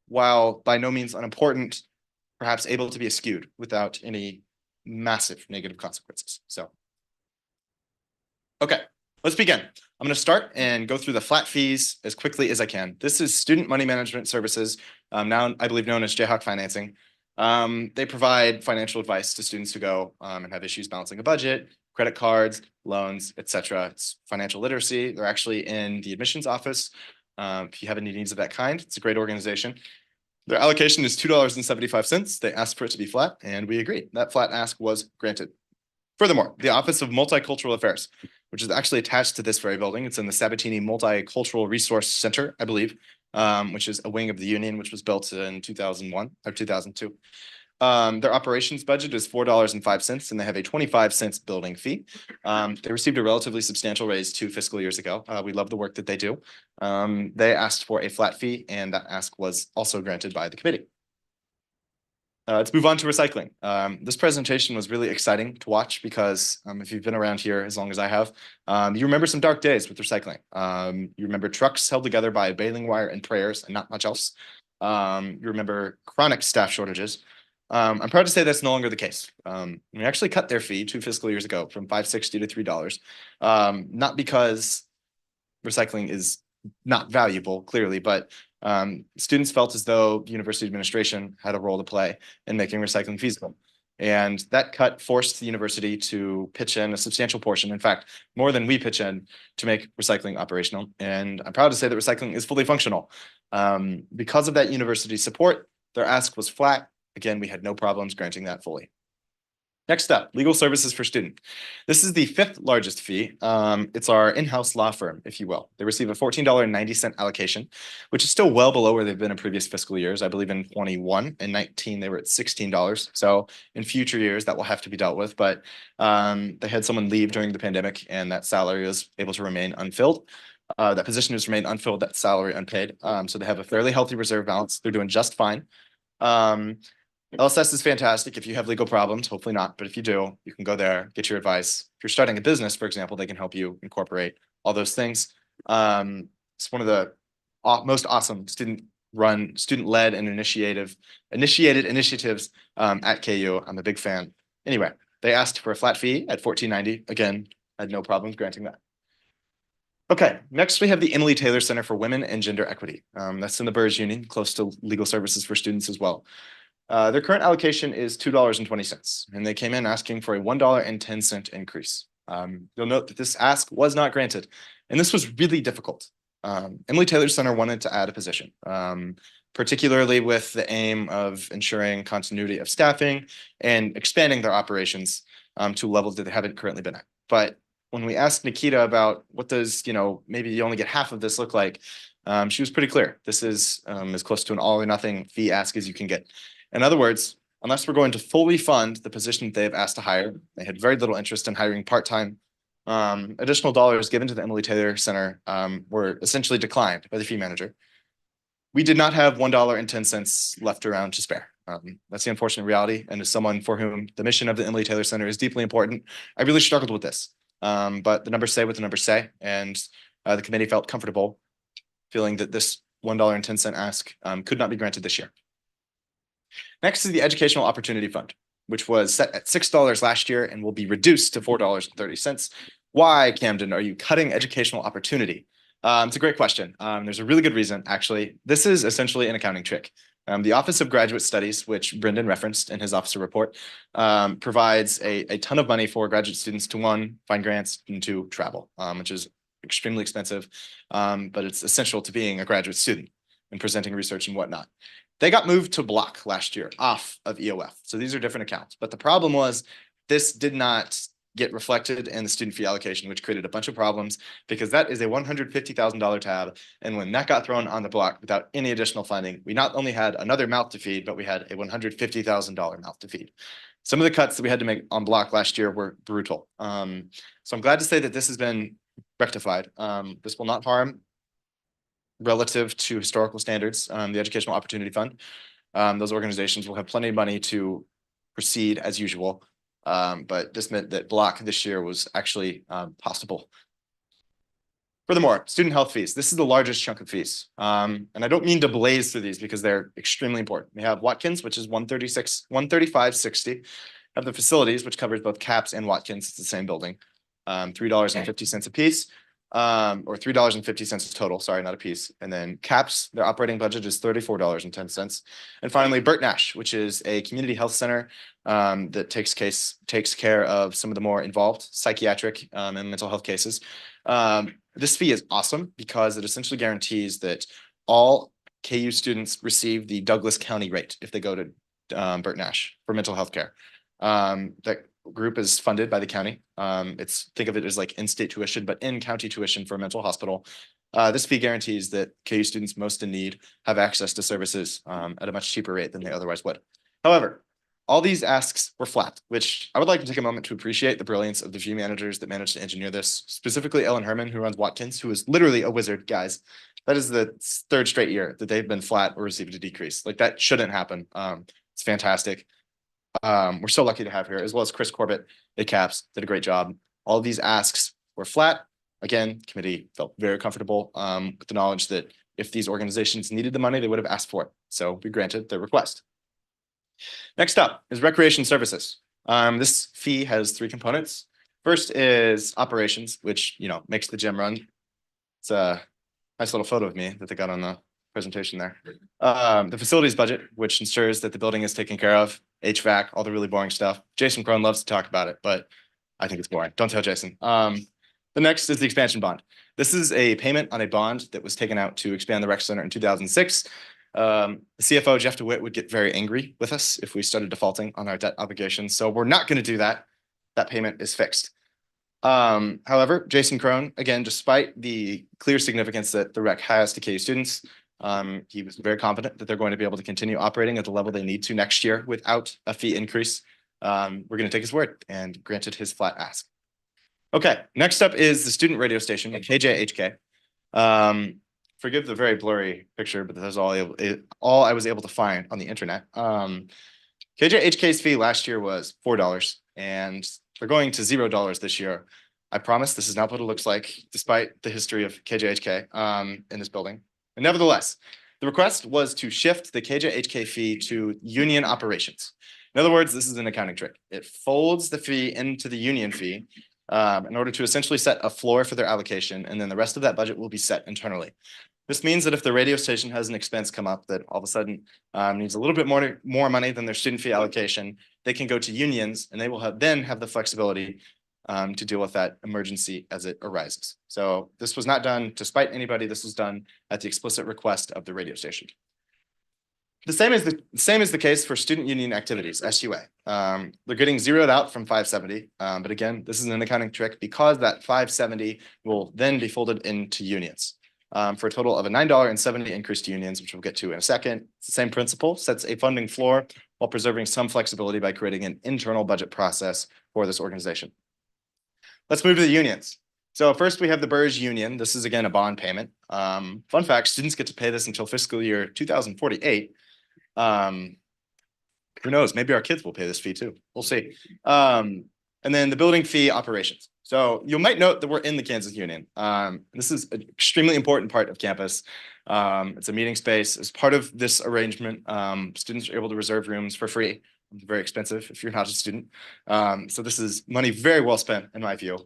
while by no means unimportant, perhaps able to be eschewed without any massive negative consequences. So, okay, let's begin. I'm gonna start and go through the flat fees as quickly as I can. This is Student Money Management Services, now I believe known as Jayhawk Financing. They provide financial advice to students who go and have issues balancing a budget, credit cards, loans, etc. It's financial literacy. They're actually in the admissions office. If you have any needs of that kind, it's a great organization. Their allocation is $2.75. They asked for it to be flat, and we agreed. That flat ask was granted. Furthermore, the Office of Multicultural Affairs, which is actually attached to this very building. It's in the Sabatini Multicultural Resource Center, I believe, which is a wing of the union, which was built in 2001 or 2002. Their operations budget is $4.05, and they have a 25 cents building fee. They received a relatively substantial raise 2 fiscal years ago. We love the work that they do. They asked for a flat fee, and that ask was also granted by the committee. Let's move on to recycling. This presentation was really exciting to watch because if you've been around here as long as I have, you remember some dark days with recycling. You remember trucks held together by baling wire and prayers and not much else. You remember chronic staff shortages. I'm proud to say that's no longer the case. We actually cut their fee 2 fiscal years ago from $5.60 to $3. Not because recycling is not valuable, clearly, but students felt as though the university administration had a role to play in making recycling feasible. And that cut forced the university to pitch in a substantial portion, in fact, more than we pitch in, to make recycling operational. And I'm proud to say that recycling is fully functional. Because of that university support, their ask was flat. Again, we had no problems granting that fully. Next up, legal services for student. This is the 5th largest fee. It's our in-house law firm, if you will. They receive a $14.90 allocation, which is still well below where they've been in previous fiscal years. I believe in 21 and 19, they were at $16. So in future years, that will have to be dealt with. But they had someone leave during the pandemic, and that salary was able to remain unfilled. That position has remained unfilled, that salary unpaid. So they have a fairly healthy reserve balance. They're doing just fine. LSS is fantastic if you have legal problems, hopefully not, but if you do, you can go there, get your advice. If you're starting a business, for example, they can help you incorporate all those things. It's one of the most awesome student-led and initiated initiatives at KU. I'm a big fan. Anyway, they asked for a flat fee at $14.90. Again, I had no problems granting that. Okay, next we have the Emily Taylor Center for Women and Gender Equity. That's in the Burrs Union, close to legal services for students as well. Their current allocation is $2.20, and they came in asking for a $1.10 increase. You'll note that this ask was not granted, and this was really difficult. Emily Taylor Center wanted to add a position, particularly with the aim of ensuring continuity of staffing and expanding their operations to levels that they haven't currently been at. But when we asked Nikita about what does, maybe you only get half of this look like, she was pretty clear. This is as close to an all or nothing fee ask as you can get. In other words, unless we're going to fully fund the position they have asked to hire, they had very little interest in hiring part-time. Additional dollars given to the Emily Taylor Center were essentially declined by the fee manager. We did not have $1.10 left around to spare. That's the unfortunate reality. And as someone for whom the mission of the Emily Taylor Center is deeply important, I really struggled with this. But the numbers say what the numbers say, and the committee felt comfortable feeling that this $1.10 ask could not be granted this year. Next is the Educational Opportunity Fund, which was set at $6 last year and will be reduced to $4.30. Why, Camden, are you cutting educational opportunity? It's a great question. There's a really good reason, actually. This is essentially an accounting trick. The Office of Graduate Studies, which Brendan referenced in his officer report, provides a ton of money for graduate students to, 1, find grants, and 2, travel, which is extremely expensive, but it's essential to being a graduate student and presenting research and whatnot. They got moved to Block last year off of EOF. So these are different accounts. But the problem was this did not get reflected in the student fee allocation, which created a bunch of problems because that is a $150,000 tab. And when that got thrown on the block without any additional funding, we not only had another mouth to feed, but we had a $150,000 mouth to feed. Some of the cuts that we had to make on Block last year were brutal. So I'm glad to say that this has been rectified. This will not harm relative to historical standards, the Educational Opportunity Fund. Those organizations will have plenty of money to proceed as usual. But this meant that Block this year was actually possible. Furthermore, student health fees. This is the largest chunk of fees. And I don't mean to blaze through these because they're extremely important. We have Watkins, which is $135.60. Have the facilities, which covers both CAPS and Watkins. It's the same building. $3.50 a piece. or $3.50 total, sorry, not a piece. And then CAPS, their operating budget is $34.10. And finally, Burt Nash, which is a community health center that takes care of some of the more involved psychiatric and mental health cases. This fee is awesome because it essentially guarantees that all KU students receive the Douglas County rate if they go to Burt Nash for mental health care. That group is funded by the county. Think of it as like in-state tuition, but in-county tuition for a mental hospital. This fee guarantees that KU students most in need have access to services at a much cheaper rate than they otherwise would. However, all these asks were flat, which I would like to take a moment to appreciate the brilliance of the few managers that managed to engineer this, specifically Ellen Herman, who runs Watkins, who is literally a wizard, guys. That is the third straight year that they've been flat or received a decrease. Like that shouldn't happen. It's fantastic. We're so lucky to have here, as well as Chris Corbett at CAPS, did a great job. All of these asks were flat. Again, committee felt very comfortable with the knowledge that if these organizations needed the money, they would have asked for it. So we granted their request. Next up is recreation services. This fee has three components. First is operations, which makes the gym run. It's a nice little photo of me that they got on the presentation there. The facilities budget, which ensures that the building is taken care of, HVAC, all the really boring stuff. Jason Crone loves to talk about it, but I think it's boring. Don't tell Jason. The next is the expansion bond. This is a payment on a bond that was taken out to expand the rec center in 2006. The CFO, Jeff DeWitt, would get very angry with us if we started defaulting on our debt obligations. So we're not going to do that. That payment is fixed. However, Jason Crone, again, despite the clear significance that the rec has to KU students, he was very confident that they're going to be able to continue operating at the level they need to next year without a fee increase. We're going to take his word and granted his flat ask. Okay, next up is the student radio station, KJHK. Forgive the very blurry picture, but that's all I was able to find on the internet. KJHK's fee last year was $4, and they're going to $0 this year. I promise this is not what it looks like, despite the history of KJHK in this building. And nevertheless, the request was to shift the KJHK fee to union operations. In other words, this is an accounting trick. It folds the fee into the union fee in order to essentially set a floor for their allocation, and then the rest of that budget will be set internally. This means that if the radio station has an expense come up that all of a sudden needs a little bit more money than their student fee allocation, they can go to unions and they will then have the flexibility to deal with that emergency as it arises. So this was not done to spite anybody. This was done at the explicit request of the radio station. The same is the case for student union activities, SUA. They're getting zeroed out from 570, but again, this is an accounting trick because that 570 will then be folded into unions. For a total of a $9.70 increase to unions, which we'll get to in a second. It's the same principle, sets a funding floor while preserving some flexibility by creating an internal budget process for this organization. Let's move to the unions. So first we have the Burge Union. This is again a bond payment. Fun fact, students get to pay this until fiscal year 2048. Who knows, maybe our kids will pay this fee too. We'll see. And then the building fee operations. So you might note that we're in the Kansas Union. This is an extremely important part of campus. It's a meeting space. As part of this arrangement, students are able to reserve rooms for free. Very expensive if you're not a student. So this is money very well spent in my view.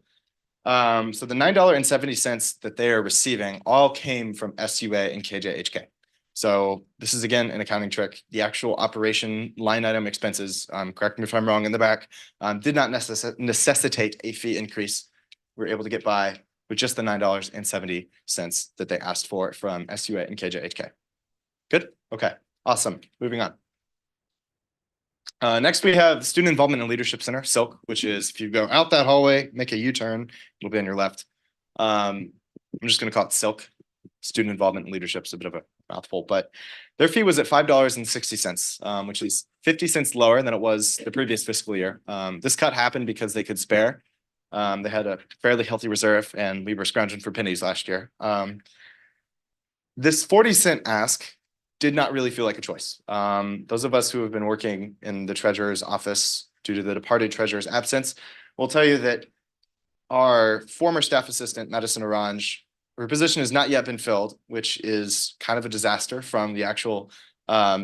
So the $9.70 that they are receiving all came from SUA and KJHK. So this is again an accounting trick. The actual operation line item expenses, correct me if I'm wrong in the back, did not necessitate a fee increase. We were able to get by with just the $9.70 that they asked for from SUA and KJHK. Good? Okay, awesome. Moving on. Next, we have the Student Involvement and Leadership Center, SILC, which is if you go out that hallway, make a U-turn, it'll be on your left. I'm just going to call it SILC. Student Involvement and Leadership is a bit of a mouthful, but their fee was at $5.60, which is 50 cents lower than it was the previous fiscal year. This cut happened because they could spare. They had a fairly healthy reserve, and we were scrounging for pennies last year. This 40-cent ask did not really feel like a choice. Those of us who have been working in the treasurer's office due to the departed treasurer's absence will tell you that our former staff assistant, Madison Orange, her position has not yet been filled, which is kind of a disaster from the actual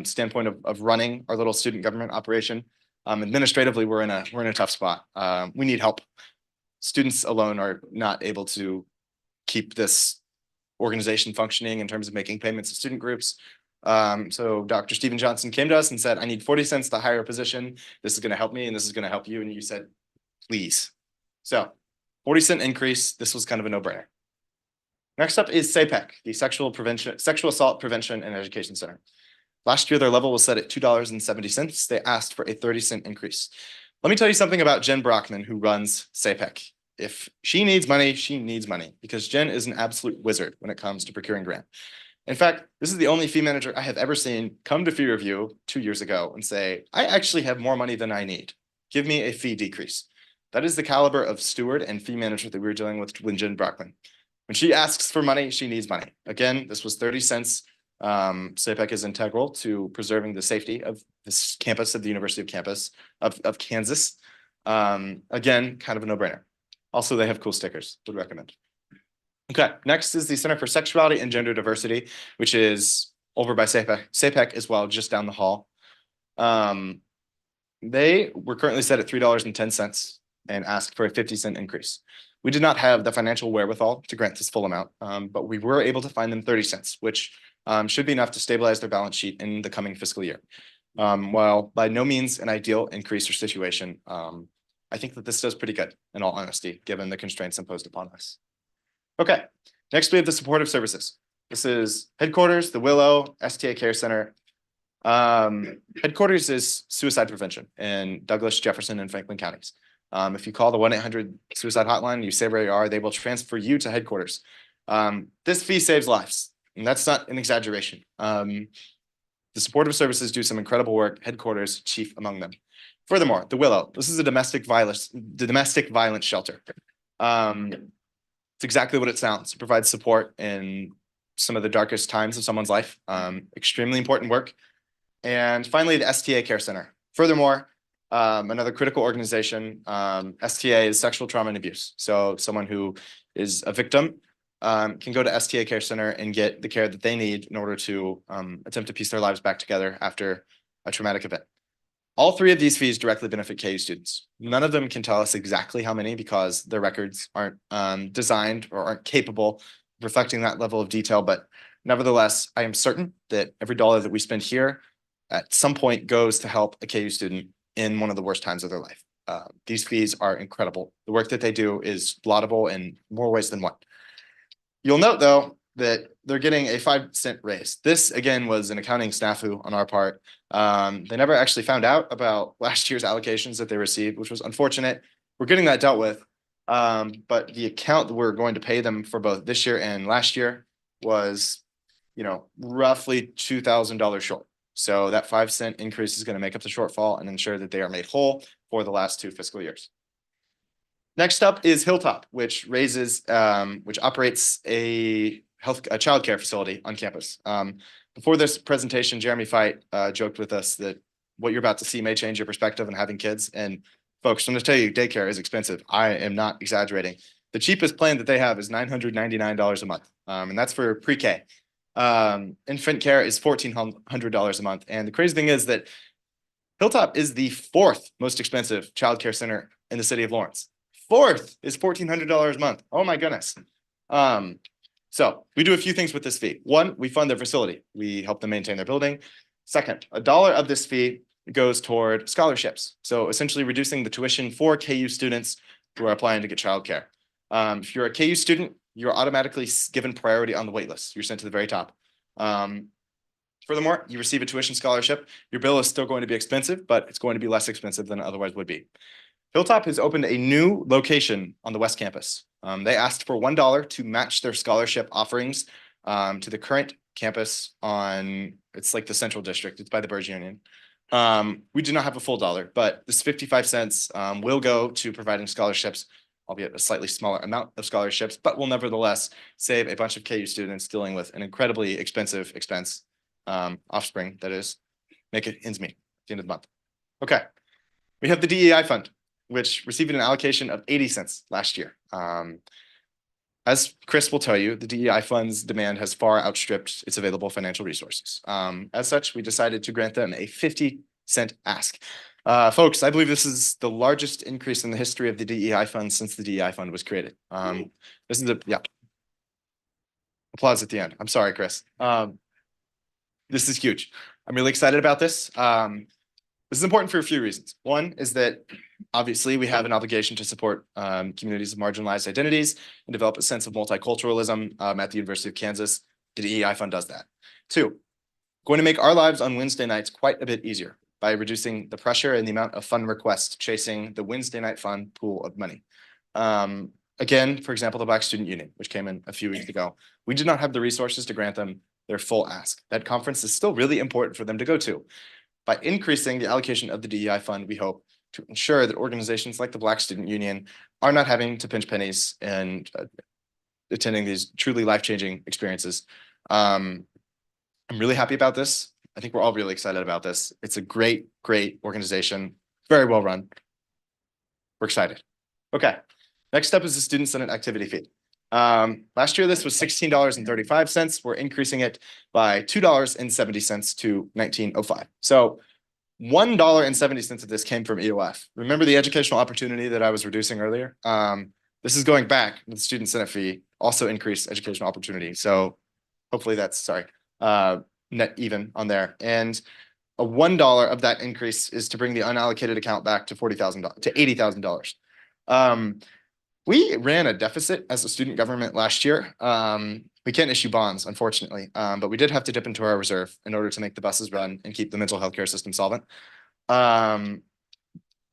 standpoint of running our little student government operation. Administratively, we're in a tough spot. We need help. Students alone are not able to keep this organization functioning in terms of making payments to student groups. So Dr. Stephen Johnson came to us and said, I need 40 cents to hire a position. This is going to help me and this is going to help you. And you said, please. So 40-cent increase. This was kind of a no-brainer. Next up is SAPEC, the Sexual Assault Prevention and Education Center. Last year, their level was set at $2.70. They asked for a 30-cent increase. Let me tell you something about Jen Brockman, who runs SAPEC. If she needs money because Jen is an absolute wizard when it comes to procuring grant. In fact, this is the only fee manager I have ever seen come to fee review 2 years ago and say, I actually have more money than I need. Give me a fee decrease. That is the caliber of steward and fee manager that we were dealing with Jen Brockman. When she asks for money, she needs money. Again, this was 30 cents. SAPEC is integral to preserving the safety of this campus of the University of Kansas. Again, kind of a no-brainer. Also, they have cool stickers, would recommend. Okay, next is the Center for Sexuality and Gender Diversity, which is over by SAPEC as well, just down the hall. They were currently set at $3.10 and asked for a 50-cent increase. We did not have the financial wherewithal to grant this full amount, but we were able to find them 30 cents, which should be enough to stabilize their balance sheet in the coming fiscal year. While by no means an ideal increase or situation, I think that this does pretty good, in all honesty, given the constraints imposed upon us. Okay, next we have the supportive services. This is headquarters, the Willow, STA Care Center. Headquarters is suicide prevention in Douglas, Jefferson, and Franklin counties. If you call the 1-800-suicide hotline, you say where you are, they will transfer you to headquarters. This fee saves lives, and that's not an exaggeration. The supportive services do some incredible work, headquarters chief among them. Furthermore, the Willow, this is a domestic violence shelter. It's exactly what it sounds. It provides support in some of the darkest times of someone's life. Extremely important work. And finally, the STA Care Center. Furthermore, another critical organization, STA is sexual trauma and abuse. So someone who is a victim can go to STA Care Center and get the care that they need in order to attempt to piece their lives back together after a traumatic event. All three of these fees directly benefit KU students. None of them can tell us exactly how many because their records aren't designed or aren't capable of reflecting that level of detail. But nevertheless, I am certain that every dollar that we spend here at some point goes to help a KU student in one of the worst times of their life. These fees are incredible. The work that they do is laudable in more ways than one. You'll note, though, that they're getting a 5-cent raise. This, again, was an accounting snafu on our part. They never actually found out about last year's allocations that they received, which was unfortunate. We're getting that dealt with. But the account that we're going to pay them for both this year and last year was, roughly $2,000 short. So that 5-cent increase is going to make up the shortfall and ensure that they are made whole for the last 2 fiscal years. Next up is Hilltop, which operates a childcare facility on campus. Before this presentation, Jeremy Fight joked with us that what you're about to see may change your perspective on having kids. And folks, I'm going to tell you, daycare is expensive. I am not exaggerating. The cheapest plan that they have is $999 a month, and that's for pre-K. Infant care is $1,400 a month. And the crazy thing is that Hilltop is the 4th most expensive childcare center in the city of Lawrence. 4th is $1,400 a month. Oh my goodness. So we do a few things with this fee. One, we fund their facility. We help them maintain their building. Second, $1 of this fee goes toward scholarships. So essentially reducing the tuition for KU students who are applying to get childcare. If you're a KU student, you're automatically given priority on the wait list. You're sent to the very top. Furthermore, you receive a tuition scholarship. Your bill is still going to be expensive, but it's going to be less expensive than it otherwise would be. Hilltop has opened a new location on the West Campus. They asked for $1 to match their scholarship offerings to the current campus it's like the Central District. It's by the Burge Union. We do not have a full dollar, but this 55 cents will go to providing scholarships, albeit a slightly smaller amount of scholarships, but will nevertheless save a bunch of KU students dealing with an incredibly expensive offspring, that is, make it ends meet at the end of the month. Okay, we have the DEI fund, which received an allocation of 80 cents last year. As Chris will tell you, the DEI fund's demand has far outstripped its available financial resources. As such, we decided to grant them a 50-cent ask. Folks, I believe this is the largest increase in the history of the DEI fund since the DEI fund was created. applause at the end. I'm sorry, Chris. This is huge. I'm really excited about this. This is important for a few reasons. One is that obviously we have an obligation to support communities of marginalized identities and develop a sense of multiculturalism at the University of Kansas. The DEI Fund does that. Two, going to make our lives on Wednesday nights quite a bit easier by reducing the pressure and the amount of fund requests chasing the Wednesday night fund pool of money. Again, for example, the Black Student Union, which came in a few weeks ago, we did not have the resources to grant them their full ask. That conference is still really important for them to go to. By increasing the allocation of the DEI fund, we hope to ensure that organizations like the Black Student Union are not having to pinch pennies and attending these truly life-changing experiences. I'm really happy about this. I think we're all really excited about this. It's a great, great organization, very well run. We're excited. Okay, next up is the Student Senate activity fee. Last year, this was $16.35. We're increasing it by $2.70 to $19.05. So $1.70 of this came from EOF. Remember the educational opportunity that I was reducing earlier? This is going back with the Student Senate fee, also increased educational opportunity. So hopefully that's, net even on there. And a $1 of that increase is to bring the unallocated account back to $40,000 to $80,000. We ran a deficit as a student government last year. We can't issue bonds, unfortunately, but we did have to dip into our reserve in order to make the buses run and keep the mental health care system solvent.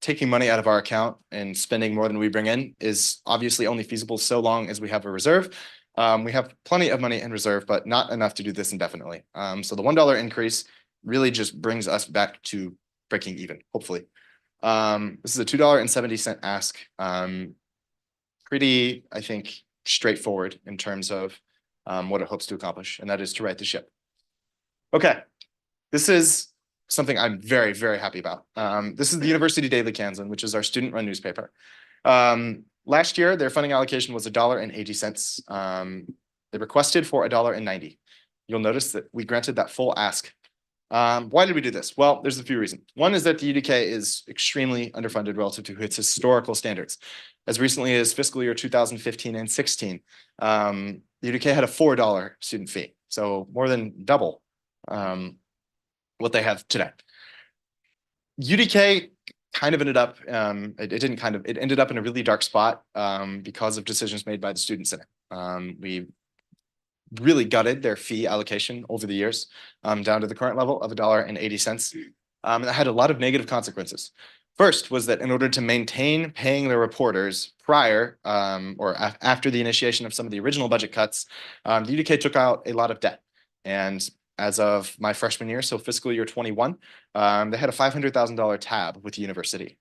Taking money out of our account and spending more than we bring in is obviously only feasible so long as we have a reserve. We have plenty of money in reserve, but not enough to do this indefinitely. So the $1 increase really just brings us back to breaking even, hopefully. This is a $2.70 ask. Pretty, I think, straightforward in terms of what it hopes to accomplish, and that is to right the ship. Okay, this is something I'm very, very happy about. This is the University Daily Kansan, which is our student-run newspaper. Last year, their funding allocation was $1.80. They requested for $1.90. You'll notice that we granted that full ask. Why did we do this? Well, there's a few reasons. One is that the UDK is extremely underfunded relative to its historical standards. As recently as fiscal year 2015 and 16, the UDK had a $4 student fee, so more than double what they have today. UDK kind of ended up, it ended up in a really dark spot because of decisions made by the Student Senate. We really gutted their fee allocation over the years down to the current level of $1.80. And that had a lot of negative consequences. First was that in order to maintain paying their reporters prior or after the initiation of some of the original budget cuts, the UDK took out a lot of debt. And as of my freshman year, so fiscal year 21, they had a $500,000 tab with the university.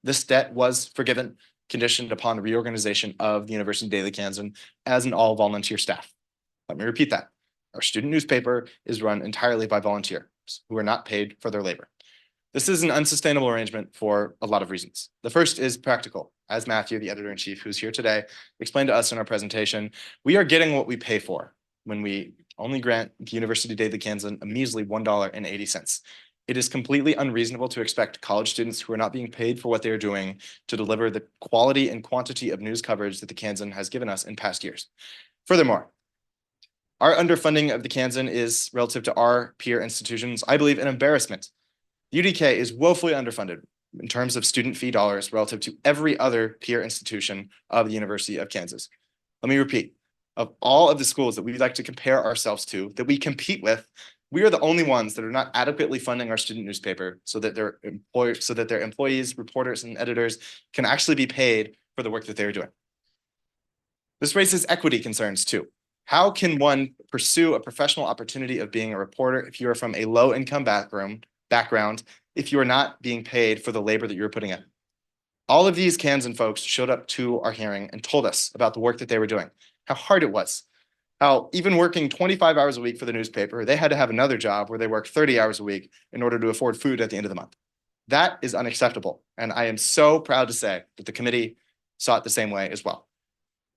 This debt was forgiven, conditioned upon reorganization of the University Daily Kansan as an all-volunteer staff. Let me repeat that. Our student newspaper is run entirely by volunteers who are not paid for their labor. This is an unsustainable arrangement for a lot of reasons. The first is practical. As Matthew, the editor-in-chief, who's here today, explained to us in our presentation, we are getting what we pay for when we only grant the University Daily Kansan a measly $1.80. It is completely unreasonable to expect college students who are not being paid for what they are doing to deliver the quality and quantity of news coverage that the Kansan has given us in past years. Furthermore, our underfunding of the Kansan is, relative to our peer institutions, I believe, an embarrassment. The UDK is woefully underfunded in terms of student fee dollars relative to every other peer institution of the University of Kansas. Let me repeat, of all of the schools that we like to compare ourselves to, that we compete with, we are the only ones that are not adequately funding our student newspaper so that their employees, reporters, and editors can actually be paid for the work that they're doing. This raises equity concerns too. How can one pursue a professional opportunity of being a reporter if you are from a low-income background if you are not being paid for the labor that you're putting in? All of these Kansan folks showed up to our hearing and told us about the work that they were doing, how hard it was, how even working 25 hours a week for the newspaper, they had to have another job where they work 30 hours a week in order to afford food at the end of the month. That is unacceptable. And I am so proud to say that the committee saw it the same way as well.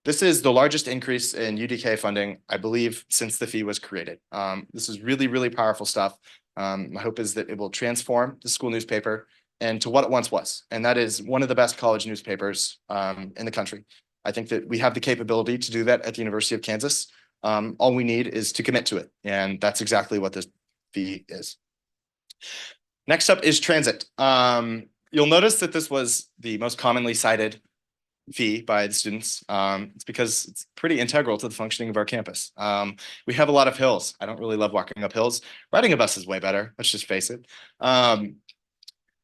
This is the largest increase in UDK funding, I believe, since the fee was created. This is really, really powerful stuff. My hope is that it will transform the school newspaper into what it once was, and that is one of the best college newspapers in the country. I think that we have the capability to do that at the University of Kansas. All we need is to commit to it, and that's exactly what this fee is. Next up is transit. You'll notice that this was the most commonly cited fee by the students. It's because it's pretty integral to the functioning of our campus. We have a lot of hills. I don't really love walking up hills. Riding a bus is way better. Let's just face it.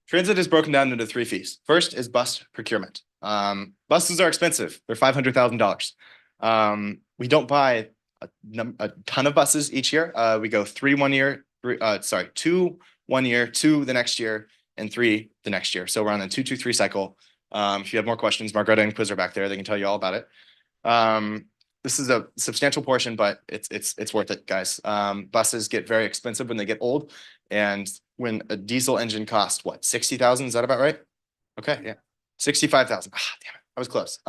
Transit is broken down into 3 fees. First is bus procurement. Buses are expensive. They're $500,000. We don't buy a ton of buses each year. We go 2 1 year, 2 the next year, and 3 the next year. So we're on a 2-2-3 cycle. If you have more questions, Margareta and Quiz are back there. They can tell you all about it. This is a substantial portion, but it's worth it, guys. Buses get very expensive when they get old, and when a diesel engine costs what, 60,000? Is that about right? Okay, yeah, 65,000. Ah, damn it, I was close.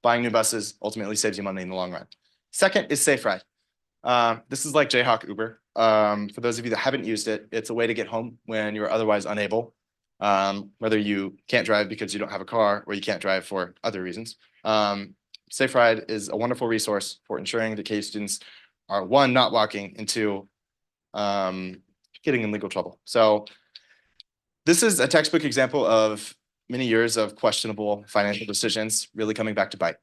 Buying new buses ultimately saves you money in the long run. Second is Safe Ride. This is like Jayhawk Uber. For those of you that haven't used it, it's a way to get home when you're otherwise unable. Whether you can't drive because you don't have a car or you can't drive for other reasons. Safe Ride is a wonderful resource for ensuring that KU students are, 1, not walking, and 2, getting in legal trouble. So this is a textbook example of many years of questionable financial decisions really coming back to bite.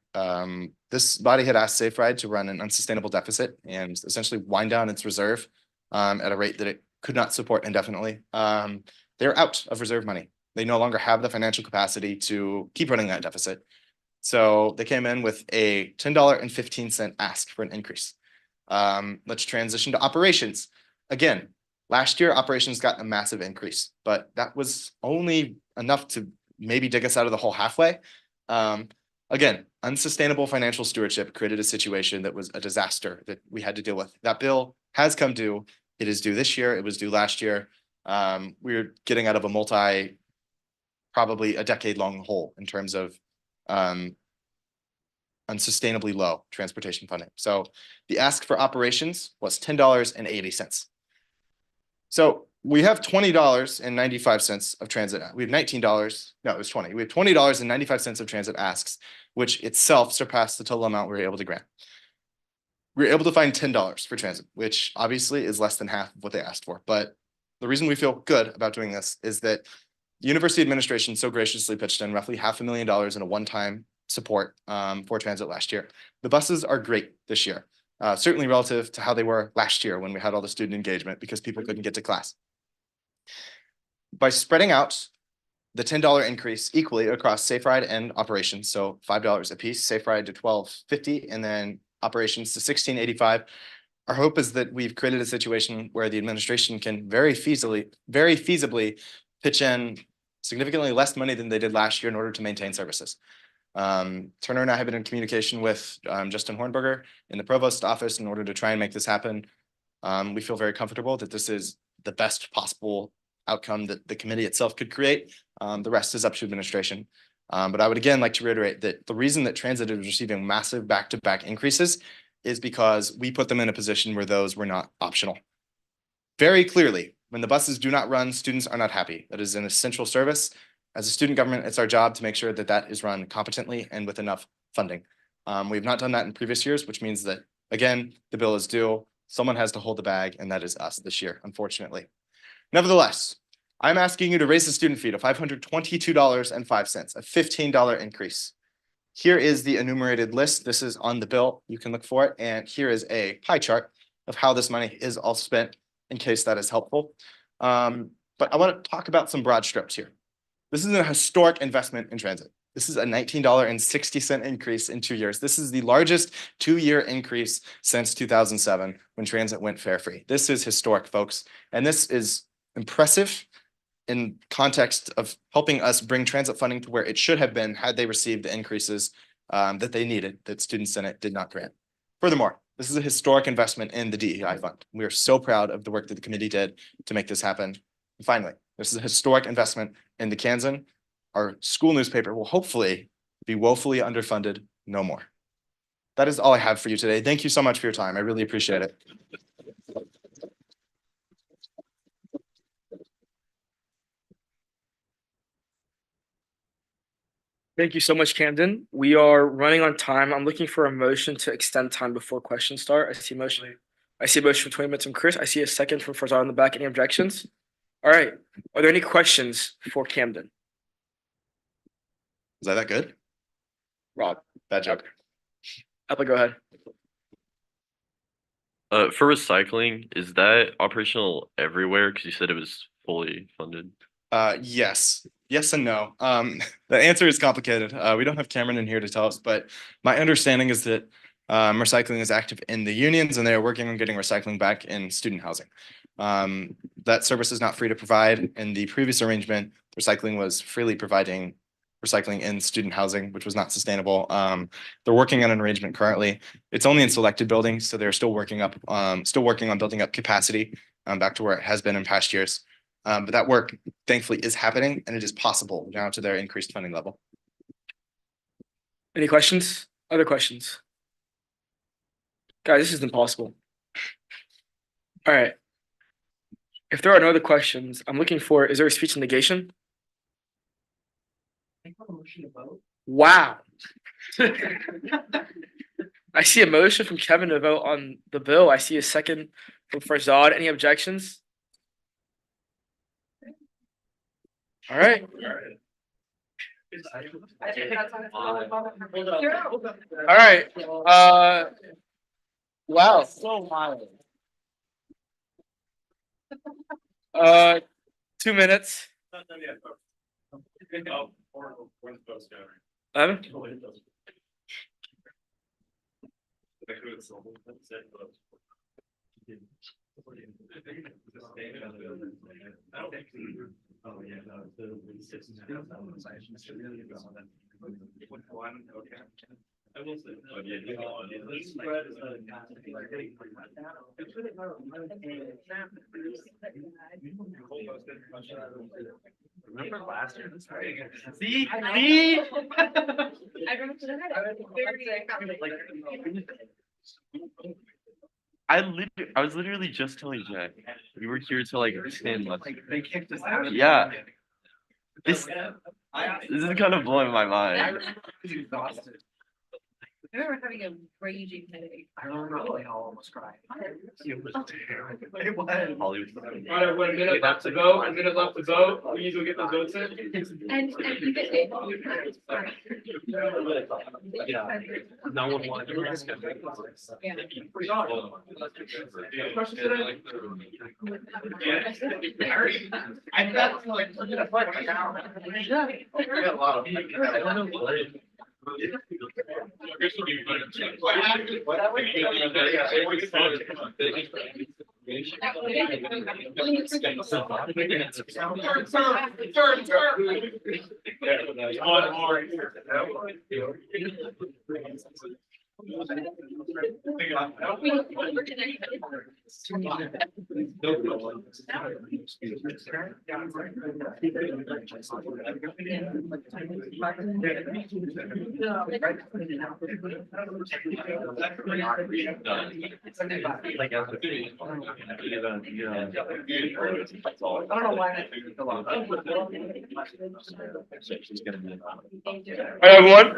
This body had asked Safe Ride to run an unsustainable deficit and essentially wind down its reserve at a rate that it could not support indefinitely. They're out of reserve money. They no longer have the financial capacity to keep running that deficit. So they came in with a $10.15 ask for an increase. Let's transition to operations. Again, last year, operations got a massive increase, but that was only enough to maybe dig us out of the hole halfway. Again, unsustainable financial stewardship created a situation that was a disaster that we had to deal with. That bill has come due. It is due this year. It was due last year. We're getting out of probably a decade-long hole in terms of unsustainably low transportation funding. So the ask for operations was $10.80. So we have $20.95 of transit. We have $19. No, it was 20. We have $20.95 of transit asks, which itself surpassed the total amount we were able to grant. We were able to find $10 for transit, which obviously is less than half of what they asked for. But the reason we feel good about doing this is that the university administration so graciously pitched in roughly $500,000 in a one-time support for transit last year. The buses are great this year, certainly relative to how they were last year when we had all the student engagement because people couldn't get to class. By spreading out the $10 increase equally across Safe Ride and operations, so $5 a piece, Safe Ride to $12.50, and then operations to $16.85. Our hope is that we've created a situation where the administration can very feasibly pitch in significantly less money than they did last year in order to maintain services. Turner and I have been in communication with Justin Hornberger in the provost office in order to try and make this happen. We feel very comfortable that this is the best possible outcome that the committee itself could create. The rest is up to administration. But I would again like to reiterate that the reason that transit is receiving massive back-to-back increases is because we put them in a position where those were not optional. Very clearly, when the buses do not run, students are not happy. That is an essential service. As a student government, it's our job to make sure that that is run competently and with enough funding. We have not done that in previous years, which means that, again, the bill is due. Someone has to hold the bag, and that is us this year, unfortunately. Nevertheless, I'm asking you to raise the student fee to $522.05, a $15 increase. Here is the enumerated list. This is on the bill. You can look for it. And here is a pie chart of how this money is all spent in case that is helpful. But I want to talk about some broad strokes here. This is a historic investment in transit. This is a $19.60 increase in 2 years. This is the largest 2-year increase since 2007 when transit went fare free. This is historic, folks. And this is impressive in context of helping us bring transit funding to where it should have been had they received the increases that they needed that Student Senate did not grant. Furthermore, this is a historic investment in the DEI fund. We are so proud of the work that the committee did to make this happen. And finally, this is a historic investment in the Kansan. Our school newspaper will hopefully be woefully underfunded no more. That is all I have for you today. Thank you so much for your time. I really appreciate it. Thank you so much, Camden. We are running on time. I'm looking for a motion to extend time before questions start. I see a motion for 20 minutes from Chris. I see a second from Farzad in the back. Any objections? All right. Are there any questions for Camden? Is that good? Rob, Bad joke. Apple, go ahead. For recycling, is that operational everywhere? Because you said it was fully funded. Yes. Yes and no. The answer is complicated. We don't have Cameron in here to tell us, but my understanding is that recycling is active in the unions and they are working on getting recycling back in student housing. That service is not free to provide. In the previous arrangement, recycling was freely providing recycling in student housing, which was not sustainable. They're working on an arrangement currently. It's only in selected buildings, so they're still working on building up capacity back to where it has been in past years. But that work thankfully is happening and it is possible now to their increased funding level. Any questions? Other questions? Guys, this is impossible. All right. If there are no other questions, I'm looking for, is there a speech in negation? Wow. I see a motion from Kevin to vote on the bill. I see a second from Farzad. Any objections? All right. All right. Wow. So mild. 2 minutes. Evan? Remember last year? See? I was literally just telling Jack, we were here to like stand left. They kicked us out. Yeah. This is kind of blowing my mind. Exhausted. I remember having a raging headache. I remember I almost cried. It was terrible. It was. Hollywood. All right, 1 minute left to go. 1 minute left to vote. Please go get those votes in. And you get it. No one wanted to. Yeah. Questions today? I felt like we're gonna fight right now. We got a lot of. I don't know why that took so long. All right, everyone.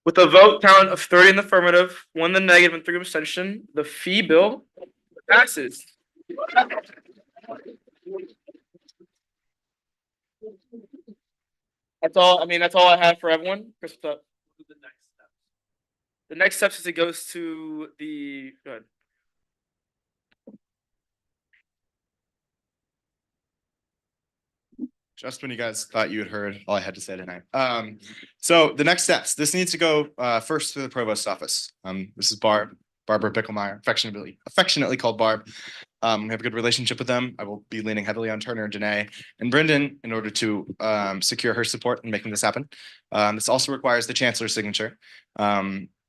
With a vote count of 30 in the affirmative, 1 in the negative, and 3 abstention, the fee bill passes. That's all. That's all I have for everyone. Chris, what's up? The next steps is it goes to the. Go ahead. Just when you guys thought you had heard all I had to say tonight. So the next steps, this needs to go first to the provost office. This is Barbara Bicklemeyer, affectionately called Barb. We have a good relationship with them. I will be leaning heavily on Turner, Janae, and Brendan in order to secure her support in making this happen. This also requires the chancellor's signature.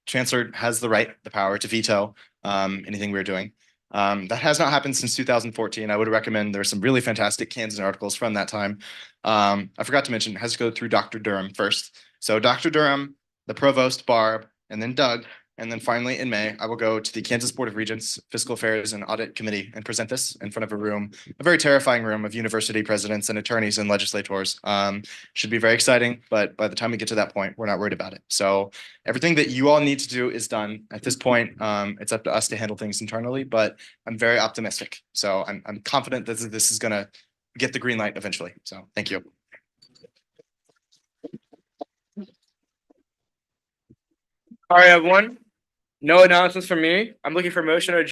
Chancellor has the power to veto anything we're doing. That has not happened since 2014. I would recommend there's some really fantastic cans and articles from that time. I forgot to mention, it has to go through Dr. Durham first. So Dr. Durham, the provost, Barb, and then Doug And then finally, in May, I will go to the Kansas Board of Regents Fiscal Affairs and Audit Committee and present this in front of a very terrifying room of university presidents and attorneys and legislators. Should be very exciting, but by the time we get to that point, we're not worried about it. So everything that you all need to do is done. At this point, it's up to us to handle things internally, but I'm very optimistic. So I'm confident that this is gonna get the green light eventually. So thank you. All right, everyone. No announcements from me. I'm looking for motion to